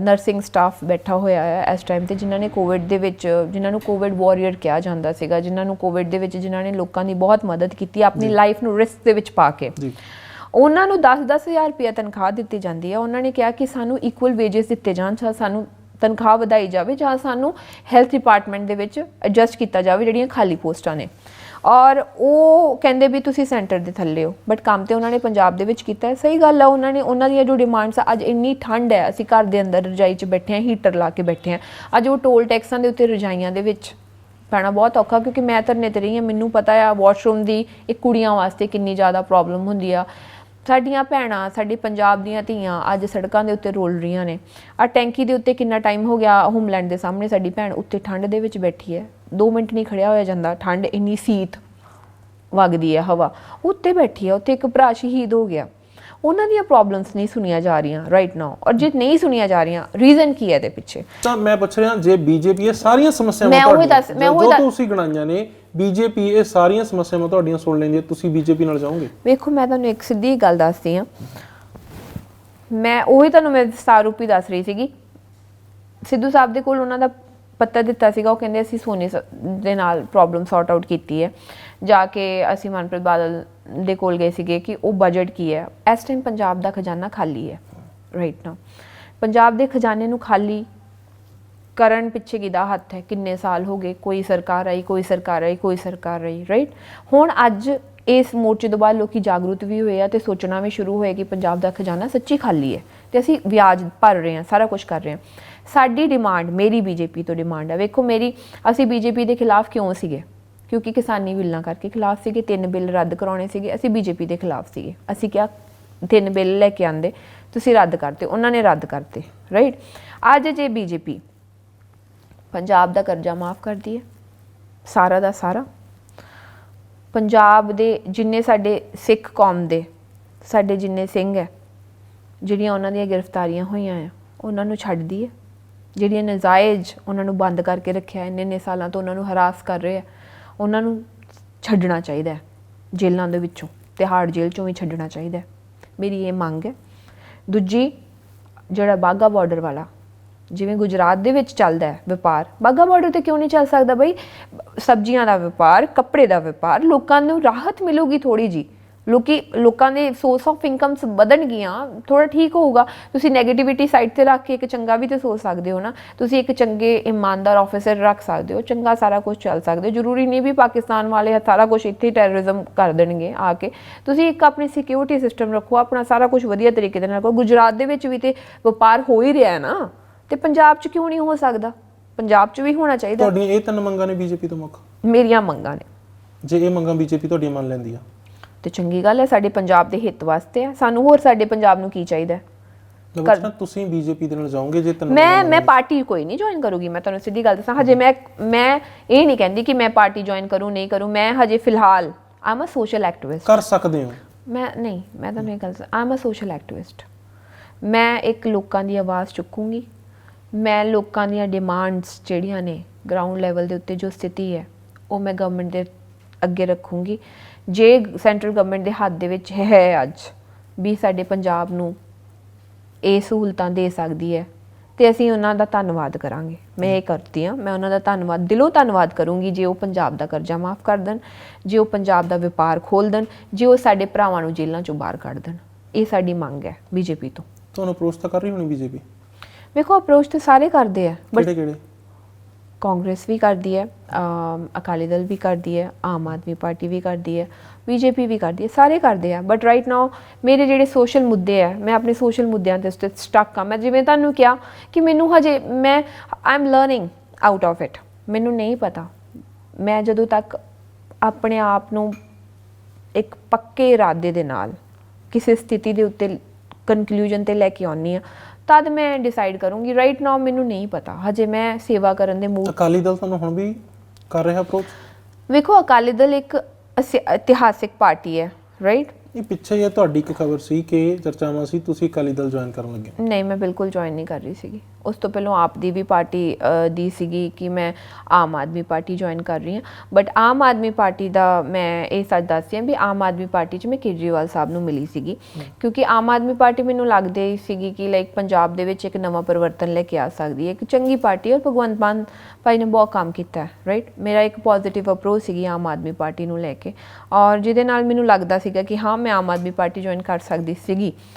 ਨਰਸਿੰਗ ਸਟਾਫ ਬੈਠਾ ਹੋਇਆ ਹੈ ਇਸ ਟਾਈਮ ਤੇ, ਜਿਨ੍ਹਾਂ ਨੇ ਕੋਵਿਡ ਦੇ ਵਿੱਚ, ਜਿਨ੍ਹਾਂ ਨੂੰ ਕੋਵਿਡ ਵਾਰੀਅਰ ਕਿਹਾ ਜਾਂਦਾ ਸੀਗਾ, ਜਿਨ੍ਹਾਂ ਨੂੰ ਕੋਵਿਡ ਦੇ ਵਿੱਚ ਜਿਨ੍ਹਾਂ ਨੇ ਲੋਕਾਂ ਦੀ ਬਹੁਤ ਮਦਦ ਕੀਤੀ ਆਪਣੀ ਲਾਈਫ ਨੂੰ ਰਿਸਕ ਦੇ ਵਿੱਚ ਪਾ ਕੇ। ਉਹਨਾਂ ਨੂੰ 10,000 ਰੁਪਇਆ ਤਨਖਾਹ ਦਿੱਤੀ ਜਾਂਦੀ ਹੈ। ਉਹਨਾਂ ਨੇ ਕਿਹਾ ਕਿ ਸਾਨੂੰ ਇਕੁਅਲ ਵੇਜਸ ਦਿੱਤੇ ਜਾਣ, ਜਾਂ ਸਾਨੂੰ ਤਨਖਾਹ ਵਧਾਈ ਜਾਵੇ, ਜਾਂ ਸਾਨੂੰ ਹੈਲਥ ਡਿਪਾਰਟਮੈਂਟ ਦੇ ਵਿੱਚ ਐਡਜਸਟ ਕੀਤਾ ਜਾਵੇ ਜਿਹੜੀਆਂ ਖਾਲੀ ਪੋਸਟਾਂ ਨੇ। ਔਰ ਉਹ ਕਹਿੰਦੇ ਵੀ ਤੁਸੀਂ ਸੈਂਟਰ ਦੇ ਥੱਲੇ ਹੋ, ਬਟ ਕੰਮ ਤੇ ਉਹਨਾਂ ਨੇ ਪੰਜਾਬ ਦੇ ਵਿੱਚ ਕੀਤਾ ਹੈ। ਸਹੀ ਗੱਲ ਆ, ਉਹਨਾਂ ਦੀਆਂ ਜੋ ਡਿਮਾਂਡਸ ਆ, ਅੱਜ ਇੰਨੀ ਠੰਡ ਹੈ, ਅਸੀਂ ਘਰ ਦੇ ਅੰਦਰ ਰਜਾਈ 'ਚ ਬੈਠੇ ਹਾਂ, ਹੀਟਰ ਲਾ ਕੇ ਬੈਠੇ ਹਾਂ। ਅੱਜ ਉਹ ਟੋਲ ਟੈਕਸਾਂ ਦੇ ਉੱਤੇ ਰਜਾਈਆਂ ਦੇ ਵਿੱਚ ਪੈਣਾ ਬਹੁਤ ਔਖਾ, ਕਿਉਂਕਿ ਮੈਂ ਧਰਨੇ ਤੇ ਰਹੀ ਹਾਂ, ਮੈਨੂੰ ਪਤਾ ਆ ਵਾਸ਼ਰੂਮ ਦੀ ਇੱਕ ਕੁੜੀਆਂ ਵਾਸਤੇ ਕਿੰਨੀ ਜ਼ਿਆਦਾ ਪ੍ਰੋਬਲਮ ਹੁੰਦੀ ਆ। ਸਾਡੀਆਂ ਭੈਣਾਂ, ਸਾਡੇ ਪੰਜਾਬ ਦੀਆਂ ਧੀਆਂ ਅੱਜ ਸੜਕਾਂ ਦੇ ਉੱਤੇ ਰੋਲ ਰਹੀਆਂ ਨੇ। ਆ ਟੈਂਕੀ ਦੇ ਉੱਤੇ ਕਿੰਨਾ ਟਾਈਮ ਹੋ ਗਿਆ, ਹੋਮਲੈਂਡ ਦੇ ਸਾਹਮਣੇ ਸਾਡੀ ਭੈਣ ਉੱਤੇ ਠੰਡ ਦੇ ਵਿੱਚ ਬੈਠੀ ਹੈ, 2 ਮਿੰਟ ਨਹੀਂ ਖੜਿਆ ਹੋਇਆ ਜਾਂਦਾ, ਠੰਡ ਇੰਨੀ ਸੀਤ ਵਗਦੀ ਹੈ ਹਵਾ, ਉੱਤੇ ਬੈਠੀ ਹੈ। ਉੱਥੇ ਇੱਕ ਭਰਾ ਸ਼ਹੀਦ ਹੋ ਗਿਆ। ਉਹਨਾਂ ਦੀਆਂ ਪ੍ਰੋਬਲਮਸ ਨਹੀਂ ਸੁਣੀਆਂ ਜਾ ਰਹੀਆਂ ਰਾਈਟ ਨਾਓ, ਔਰ ਜੇ ਨਹੀਂ ਸੁਣੀਆਂ ਜਾ ਰਹੀਆਂ, ਰੀਜ਼ਨ ਕੀ ਹੈ ਇਹਦੇ ਪਿੱਛੇ? ਤਾਂ ਮੈਂ ਪੁੱਛ ਰਿਹਾ, ਜੇ ਬੀਜੇਪੀ ਇਹ ਸਾਰੀਆਂ ਸਮੱਸਿਆਵਾਂ ਜੋ ਤੁਸੀਂ ਗਣਾਈਆਂ ਨੇ, ਬੀਜੇਪੀ ਇਹ ਸਾਰੀਆਂ ਸਮੱਸਿਆਵਾਂ ਤੁਹਾਡੀਆਂ ਸੁਣ ਲੈਂਦੀ, ਤੁਸੀਂ ਬੀਜੇਪੀ ਨਾਲ ਜਾਓਗੇ? ਵੇਖੋ, ਮੈਂ ਤੁਹਾਨੂੰ ਇੱਕ ਸਿੱਧੀ ਗੱਲ ਦੱਸਦੀ ਹਾਂ, ਮੈਂ ਉਹੀ ਤੁਹਾਨੂੰ ਮੈਂ ਵਿਸਥਾਰ ਰੂਪੀ ਦੱਸ ਰਹੀ ਸੀਗੀ। ਸਿੱਧੂ ਸਾਹਿਬ ਦੇ ਕੋਲ ਉਹਨਾਂ ਦਾ ਪੱਤਰ ਦਿੱਤਾ ਸੀਗਾ, ਉਹ ਕਹਿੰਦੇ ਅਸੀਂ ਸੋਨੇ ਦੇ ਨਾਲ ਪ੍ਰੋਬਲਮ ਸੌਰਟ ਆਊਟ ਕੀਤੀ ਹੈ। ਜਾ ਕੇ ਅਸੀਂ ਮਨਪ੍ਰੀਤ ਬਾਦਲ ਦੇ ਕੋਲ ਗਏ ਸੀਗੇ ਕਿ ਉਹ ਬਜਟ ਕੀ ਹੈ। ਇਸ ਟਾਈਮ ਪੰਜਾਬ ਦਾ ਖਜ਼ਾਨਾ ਖਾਲੀ ਹੈ ਰਾਈਟ ਨਾਓ। ਪੰਜਾਬ ਦੇ ਖਜ਼ਾਨੇ ਨੂੰ ਖਾਲੀ ਕਰਨ ਪਿੱਛੇ ਕਿਹਦਾ ਹੱਥ ਹੈ? ਕਿੰਨੇ ਸਾਲ ਹੋ ਗਏ, ਕੋਈ ਸਰਕਾਰ ਆਈ, ਕੋਈ ਸਰਕਾਰ ਆਈ, ਕੋਈ ਸਰਕਾਰ ਆਈ, ਰਾਈਟ। ਹੁਣ ਅੱਜ ਇਸ ਮੋਰਚੇ ਤੋਂ ਬਾਅਦ ਲੋਕੀ ਜਾਗਰੂਕ ਵੀ ਹੋਏ ਆ ਤੇ ਸੋਚਣਾ ਵੀ ਸ਼ੁਰੂ ਹੋਇਆ ਕਿ ਪੰਜਾਬ ਦਾ ਖਜ਼ਾਨਾ ਸੱਚੀ ਖਾਲੀ ਹੈ ਤੇ ਅਸੀਂ ਵਿਆਜ ਭਰ ਰਹੇ ਹਾਂ, ਸਾਰਾ ਕੁਝ ਕਰ ਰਹੇ ਹਾਂ। ਸਾਡੀ ਡਿਮਾਂਡ, ਮੇਰੀ ਬੀਜੇਪੀ ਤੋਂ ਡਿਮਾਂਡ ਹੈ। ਵੇਖੋ ਅਸੀਂ ਬੀਜੇਪੀ ਦੇ ਖਿਲਾਫ ਕਿਉਂ ਸੀਗੇ? ਕਿਉਂਕਿ ਕਿਸਾਨੀ ਬਿੱਲਾਂ ਕਰਕੇ ਖਿਲਾਫ ਸੀਗੇ, 3 ਬਿੱਲ ਰੱਦ ਕਰਾਉਣੇ ਸੀਗੇ, ਅਸੀਂ ਬੀਜੇਪੀ ਦੇ ਖਿਲਾਫ ਸੀਗੇ। ਅਸੀਂ ਕਿਹਾ 3 ਬਿੱਲ ਲੈ ਕੇ ਆਂਦੇ, ਤੁਸੀਂ ਰੱਦ ਕਰਤੇ, ਉਹਨਾਂ ਨੇ ਰੱਦ ਕਰਤੇ, ਰਾਈਟ। ਅੱਜ ਜੇ ਬੀਜੇਪੀ ਪੰਜਾਬ ਦਾ ਕਰਜ਼ਾ ਮਾਫ ਕਰਦੀ ਹੈ, ਸਾਰਾ ਦਾ ਸਾਰਾ, ਪੰਜਾਬ ਦੇ ਜਿੰਨੇ ਸਾਡੇ ਸਿੱਖ ਕੌਮ ਦੇ ਸਾਡੇ ਜਿੰਨੇ ਸਿੰਘ ਹੈ, ਜਿਹੜੀਆਂ ਉਹਨਾਂ ਦੀਆਂ ਗ੍ਰਿਫਤਾਰੀਆਂ ਹੋਈਆਂ ਆ, ਉਹਨਾਂ ਨੂੰ ਛੱਡਦੀ ਹੈ, ਜਿਹੜੀਆਂ ਨਜਾਇਜ਼ ਉਹਨਾਂ ਨੂੰ ਬੰਦ ਕਰਕੇ ਰੱਖਿਆ, ਇੰਨੇ ਸਾਲਾਂ ਤੋਂ ਉਹਨਾਂ ਨੂੰ ਹਰਾਸ ਕਰ ਰਹੇ ਆ, ਉਹਨਾਂ ਨੂੰ ਛੱਡਣਾ ਚਾਹੀਦਾ ਹੈ ਜੇਲ੍ਹਾਂ ਦੇ ਵਿੱਚੋਂ, ਤਿਹਾੜ ਜੇਲ੍ਹ ਚੋਂ ਵੀ ਛੱਡਣਾ ਚਾਹੀਦਾ ਹੈ। ਮੇਰੀ ਇਹ ਮੰਗ ਹੈ। ਦੂਜੀ, ਜਿਹੜਾ ਬਾਘਾ ਬਾਰਡਰ ਵਾਲਾ, ਜਿਵੇਂ ਗੁਜਰਾਤ ਦੇ ਵਿੱਚ ਚੱਲਦਾ ਹੈ ਵਪਾਰ, ਬਾਘਾ ਬਾਰਡਰ ਤੇ ਕਿਉਂ ਨਹੀਂ ਚੱਲ ਸਕਦਾ ਬਈ? ਸਬਜ਼ੀਆਂ ਦਾ ਵਪਾਰ, ਕੱਪੜੇ ਦਾ ਵਪਾਰ, ਲੋਕਾਂ ਨੂੰ ਰਾਹਤ ਮਿਲੂਗੀ ਥੋੜੀ ਜੀ, ਲੋਕਾਂ ਦੇ ਸੋਰਸ ਆਫ ਇਨਕਮਸ ਵਧਣਗੀਆਂ, ਥੋੜਾ ਠੀਕ ਹੋਊਗਾ। ਤੁਸੀਂ ਨੈਗੇਟਿਵਿਟੀ ਸਾਈਡ ਤੇ ਰੱਖ ਕੇ ਇੱਕ ਚੰਗਾ ਵੀ ਤੇ ਸੋਚ ਸਕਦੇ ਹੋ ਨਾ। ਤੁਸੀਂ ਇੱਕ ਚੰਗੇ ਇਮਾਨਦਾਰ ਆਫੀਸਰ ਰੱਖ ਸਕਦੇ ਹੋ, ਚੰਗਾ ਸਾਰਾ ਕੁਝ ਚੱਲ ਸਕਦੇ ਹੋ। ਜ਼ਰੂਰੀ ਨਹੀਂ ਵੀ ਪਾਕਿਸਤਾਨ ਵਾਲੇ ਸਾਰਾ ਕੁਝ ਇੱਥੇ ਟੈਰਰਿਜ਼ਮ ਕਰ ਦੇਣਗੇ ਆ ਕੇ। ਤੁਸੀਂ ਇੱਕ ਆਪਣੀ ਸਿਕਿਉਰਿਟੀ ਸਿਸਟਮ ਰੱਖੋ, ਆਪਣਾ ਸਾਰਾ ਕੁਝ ਵਧੀਆ ਤਰੀਕੇ ਦੇ ਨਾਲ ਰੱਖੋ। ਗੁਜਰਾਤ ਦੇ ਵਿੱਚ ਵੀ ਤੇ ਵਪਾਰ ਹੋ ਹੀ ਰਿਹਾ ਨਾ, ਤੇ ਪੰਜਾਬ 'ਚ ਕਿਉਂ ਨਹੀਂ ਹੋ ਸਕਦਾ? ਪੰਜਾਬ 'ਚ ਵੀ ਹੋਣਾ ਚਾਹੀਦਾ। ਤੁਹਾਡੀਆਂ ਇਹ 3 ਮੰਗਾਂ ਨੇ ਬੀਜੇਪੀ ਤੋਂ ਮੁੱਖ? ਮੇਰੀਆਂ ਮੰਗਾਂ ਨੇ। ਜੇ ਇਹ ਮੰਗਾਂ ਬੀਜੇਪੀ ਤੁਹਾਡੀਆਂ ਮੰਨ ਲੈਂਦੀ ਆ ਤੇ ਚੰਗੀ ਗੱਲ ਹੈ, ਸਾਡੇ ਪੰਜਾਬ ਦੇ ਹਿੱਤ ਵਾਸਤੇ ਹੈ। ਸਾਨੂੰ ਹੋਰ ਸਾਡੇ ਪੰਜਾਬ ਨੂੰ ਕੀ ਚਾਹੀਦਾ? ਤੁਸੀਂ ਬੀਜੇਪੀ ਦੇ ਨਾਲ ਜਾਓਗੇ ਜੇ? ਮੈਂ ਪਾਰਟੀ ਕੋਈ ਨਹੀਂ ਜੁਆਇਨ ਕਰੂਗੀ। ਮੈਂ ਤੁਹਾਨੂੰ ਸਿੱਧੀ ਗੱਲ ਦੱਸਾਂ, ਹਜੇ ਮੈਂ ਇਹ ਨਹੀਂ ਕਹਿੰਦੀ ਕਿ ਮੈਂ ਪਾਰਟੀ ਜੁਆਇਨ ਕਰੂੰ ਨਹੀਂ ਕਰੂੰ। ਮੈਂ ਹਜੇ ਫਿਲਹਾਲ ਆਮ ਅ ਸੋਸ਼ਲ ਐਕਟਿਵਿਸਟ। ਕਰ ਸਕਦੇ ਹੋ? ਮੈਂ ਤੁਹਾਨੂੰ ਇਹ ਗੱਲ ਆਮ ਅ ਸੋਸ਼ਲ ਐਕਟਿਵਿਸਟ। ਮੈਂ ਇੱਕ ਲੋਕਾਂ ਦੀ ਆਵਾਜ਼ ਚੁੱਕੂੰਗੀ। ਮੈਂ ਲੋਕਾਂ ਦੀਆਂ ਡਿਮਾਂਡਸ ਜਿਹੜੀਆਂ ਨੇ ਗਰਾਊਂਡ ਲੈਵਲ ਦੇ ਉੱਤੇ ਜੋ ਸਥਿਤੀ ਹੈ, ਉਹ ਮੈਂ ਗਵਰਨਮੈਂਟ ਦੇ ਅੱਗੇ ਰੱਖੂੰਗੀ। ਜੇ ਸੈਂਟਰਲ ਗਵਰਨਮੈਂਟ ਦੇ ਹੱਥ ਦੇ ਵਿੱਚ ਹੈ ਅੱਜ ਵੀ ਸਾਡੇ ਪੰਜਾਬ ਨੂੰ ਇਹ ਸਹੂਲਤਾਂ ਦੇ ਸਕਦੀ ਹੈ, ਤੇ ਅਸੀਂ ਉਹਨਾਂ ਦਾ ਧੰਨਵਾਦ ਕਰਾਂਗੇ। ਮੈਂ ਇਹ ਕਰਦੀ ਹਾਂ, ਮੈਂ ਉਹਨਾਂ ਦਾ ਧੰਨਵਾਦ, ਦਿਲੋਂ ਧੰਨਵਾਦ ਕਰੂੰਗੀ ਜੇ ਉਹ ਪੰਜਾਬ ਦਾ ਕਰਜ਼ਾ ਮਾਫ ਕਰ ਦੇਣ, ਜੇ ਉਹ ਪੰਜਾਬ ਦਾ ਵਪਾਰ ਖੋਲ੍ਹ ਦੇਣ, ਜੇ ਉਹ ਸਾਡੇ ਭਰਾਵਾਂ ਨੂੰ ਜੇਲ੍ਹਾਂ 'ਚੋਂ ਬਾਹਰ ਕੱਢ ਦੇਣ। ਇਹ ਸਾਡੀ ਮੰਗ ਹੈ ਬੀਜੇਪੀ ਤੋਂ। ਤੁਹਾਨੂੰ ਅਪਰੋਚ ਤਾਂ ਕਰ ਰਹੀ ਹੋਣੀ ਬੀਜੇਪੀ? ਵੇਖੋ, ਅਪਰੋਚ ਤਾਂ ਸਾਰੇ ਕਰਦੇ ਆ, ਕਿਹੜੇ? ਕਾਂਗਰਸ ਵੀ ਕਰਦੀ ਹੈ, ਅਕਾਲੀ ਦਲ ਵੀ ਕਰਦੀ ਹੈ, ਆਮ ਆਦਮੀ ਪਾਰਟੀ ਵੀ ਕਰਦੀ ਹੈ, ਬੀਜੇਪੀ ਵੀ ਕਰਦੀ ਹੈ, ਸਾਰੇ ਕਰਦੇ ਆ। ਬਟ ਰਾਈਟ ਨਾਓ ਮੇਰੇ ਜਿਹੜੇ ਸੋਸ਼ਲ ਮੁੱਦੇ ਆ, ਮੈਂ ਆਪਣੇ ਸੋਸ਼ਲ ਮੁੱਦਿਆਂ ਦੇ ਉੱਤੇ ਸਟਕ ਆ। ਮੈਂ ਜਿਵੇਂ ਤੁਹਾਨੂੰ ਕਿਹਾ ਕਿ ਮੈਨੂੰ ਹਜੇ I am learning out of it. ਮੈਨੂੰ ਨਹੀਂ ਪਤਾ। ਮੈਂ ਜਦੋਂ ਤੱਕ ਆਪਣੇ ਆਪ ਨੂੰ ਇੱਕ ਪੱਕੇ ਇਰਾਦੇ ਦੇ ਨਾਲ ਕਿਸੇ ਸਥਿਤੀ ਦੇ ਉੱਤੇ ਕਨਕਲੂਜਨ ਤੇ ਲੈ ਕੇ ਆਉਂਦੀ ਹਾਂ, ਤਦ ਮੈਂ ਡਿਸਾਈਡ ਕਰੂੰਗੀ। ਰਾਈਟ ਨਾਓ ਮੈਨੂੰ ਨਹੀਂ ਪਤਾ, ਹਜੇ ਮੈਂ ਸੇਵਾ ਕਰਨ ਦੇ ਮੂਡ। ਅਕਾਲੀ ਦਲ ਤੁਹਾਨੂੰ ਹੁਣ ਵੀ ਕਰ ਰਿਹਾ ਅਪਰੋਚ? ਵੇਖੋ, ਅਕਾਲੀ ਦਲ ਇੱਕ ਇਤਿਹਾਸਿਕ ਪਾਰਟੀ ਹੈ, ਰਾਈਟ। ਇਹ ਪਿੱਛੇ ਇਹ ਤੁਹਾਡੀ ਇੱਕ ਖਬਰ ਸੀ ਕਿ ਚਰਚਾਵਾਂ ਸੀ ਤੁਸੀਂ ਅਕਾਲੀ ਦਲ ਜੁਆਇਨ ਕਰਨ ਲੱਗੇ। ਨਹੀਂ, ਮੈਂ ਬਿਲਕੁਲ ਜੁਆਇਨ ਨਹੀਂ ਕਰ ਰਹੀ ਸੀਗੀ। ਉਸ ਤੋਂ ਪਹਿਲਾਂ ਆਪ ਦੀ ਵੀ ਪਾਰਟੀ ਦੀ ਸੀਗੀ ਕਿ ਮੈਂ ਆਮ ਆਦਮੀ ਪਾਰਟੀ ਜੁਆਇਨ ਕਰ ਰਹੀ ਹਾਂ, ਬਟ ਆਮ ਆਦਮੀ ਪਾਰਟੀ ਦਾ ਮੈਂ ਇਹ ਸੱਚ ਦੱਸਦੀ ਹਾਂ ਵੀ ਆਮ ਆਦਮੀ ਪਾਰਟੀ 'ਚ ਮੈਂ ਕੇਜਰੀਵਾਲ ਸਾਹਿਬ ਨੂੰ ਮਿਲੀ ਸੀਗੀ, ਕਿਉਂਕਿ ਆਮ ਆਦਮੀ ਪਾਰਟੀ ਮੈਨੂੰ ਲੱਗਦਾ ਹੀ ਸੀਗੀ ਕਿ ਲਾਈਕ ਪੰਜਾਬ ਦੇ ਵਿੱਚ ਇੱਕ ਨਵਾਂ ਪਰਿਵਰਤਨ ਲੈ ਕੇ ਆ ਸਕਦੀ ਹੈ, ਇੱਕ ਚੰਗੀ ਪਾਰਟੀ, ਔਰ ਭਗਵੰਤ ਮਾਨ ਭਾਈ ਨੇ ਬਹੁਤ ਕੰਮ ਕੀਤਾ ਹੈ, ਰਾਈਟ। ਮੇਰਾ ਇੱਕ ਪੋਜ਼ਿਟਿਵ ਅਪਰੋਚ ਸੀਗੀ ਆਮ ਆਦਮੀ ਪਾਰਟੀ ਨੂੰ ਲੈ ਕੇ, ਔਰ ਜਿਹਦੇ ਨਾਲ ਮੈਨੂੰ ਲੱਗਦਾ ਸੀਗਾ ਕਿ ਹਾਂ ਮੈਂ ਆਮ ਆਦਮੀ ਪਾਰਟੀ ਜੁਆਇਨ ਕਰ ਸਕਦੀ ਸੀਗੀ,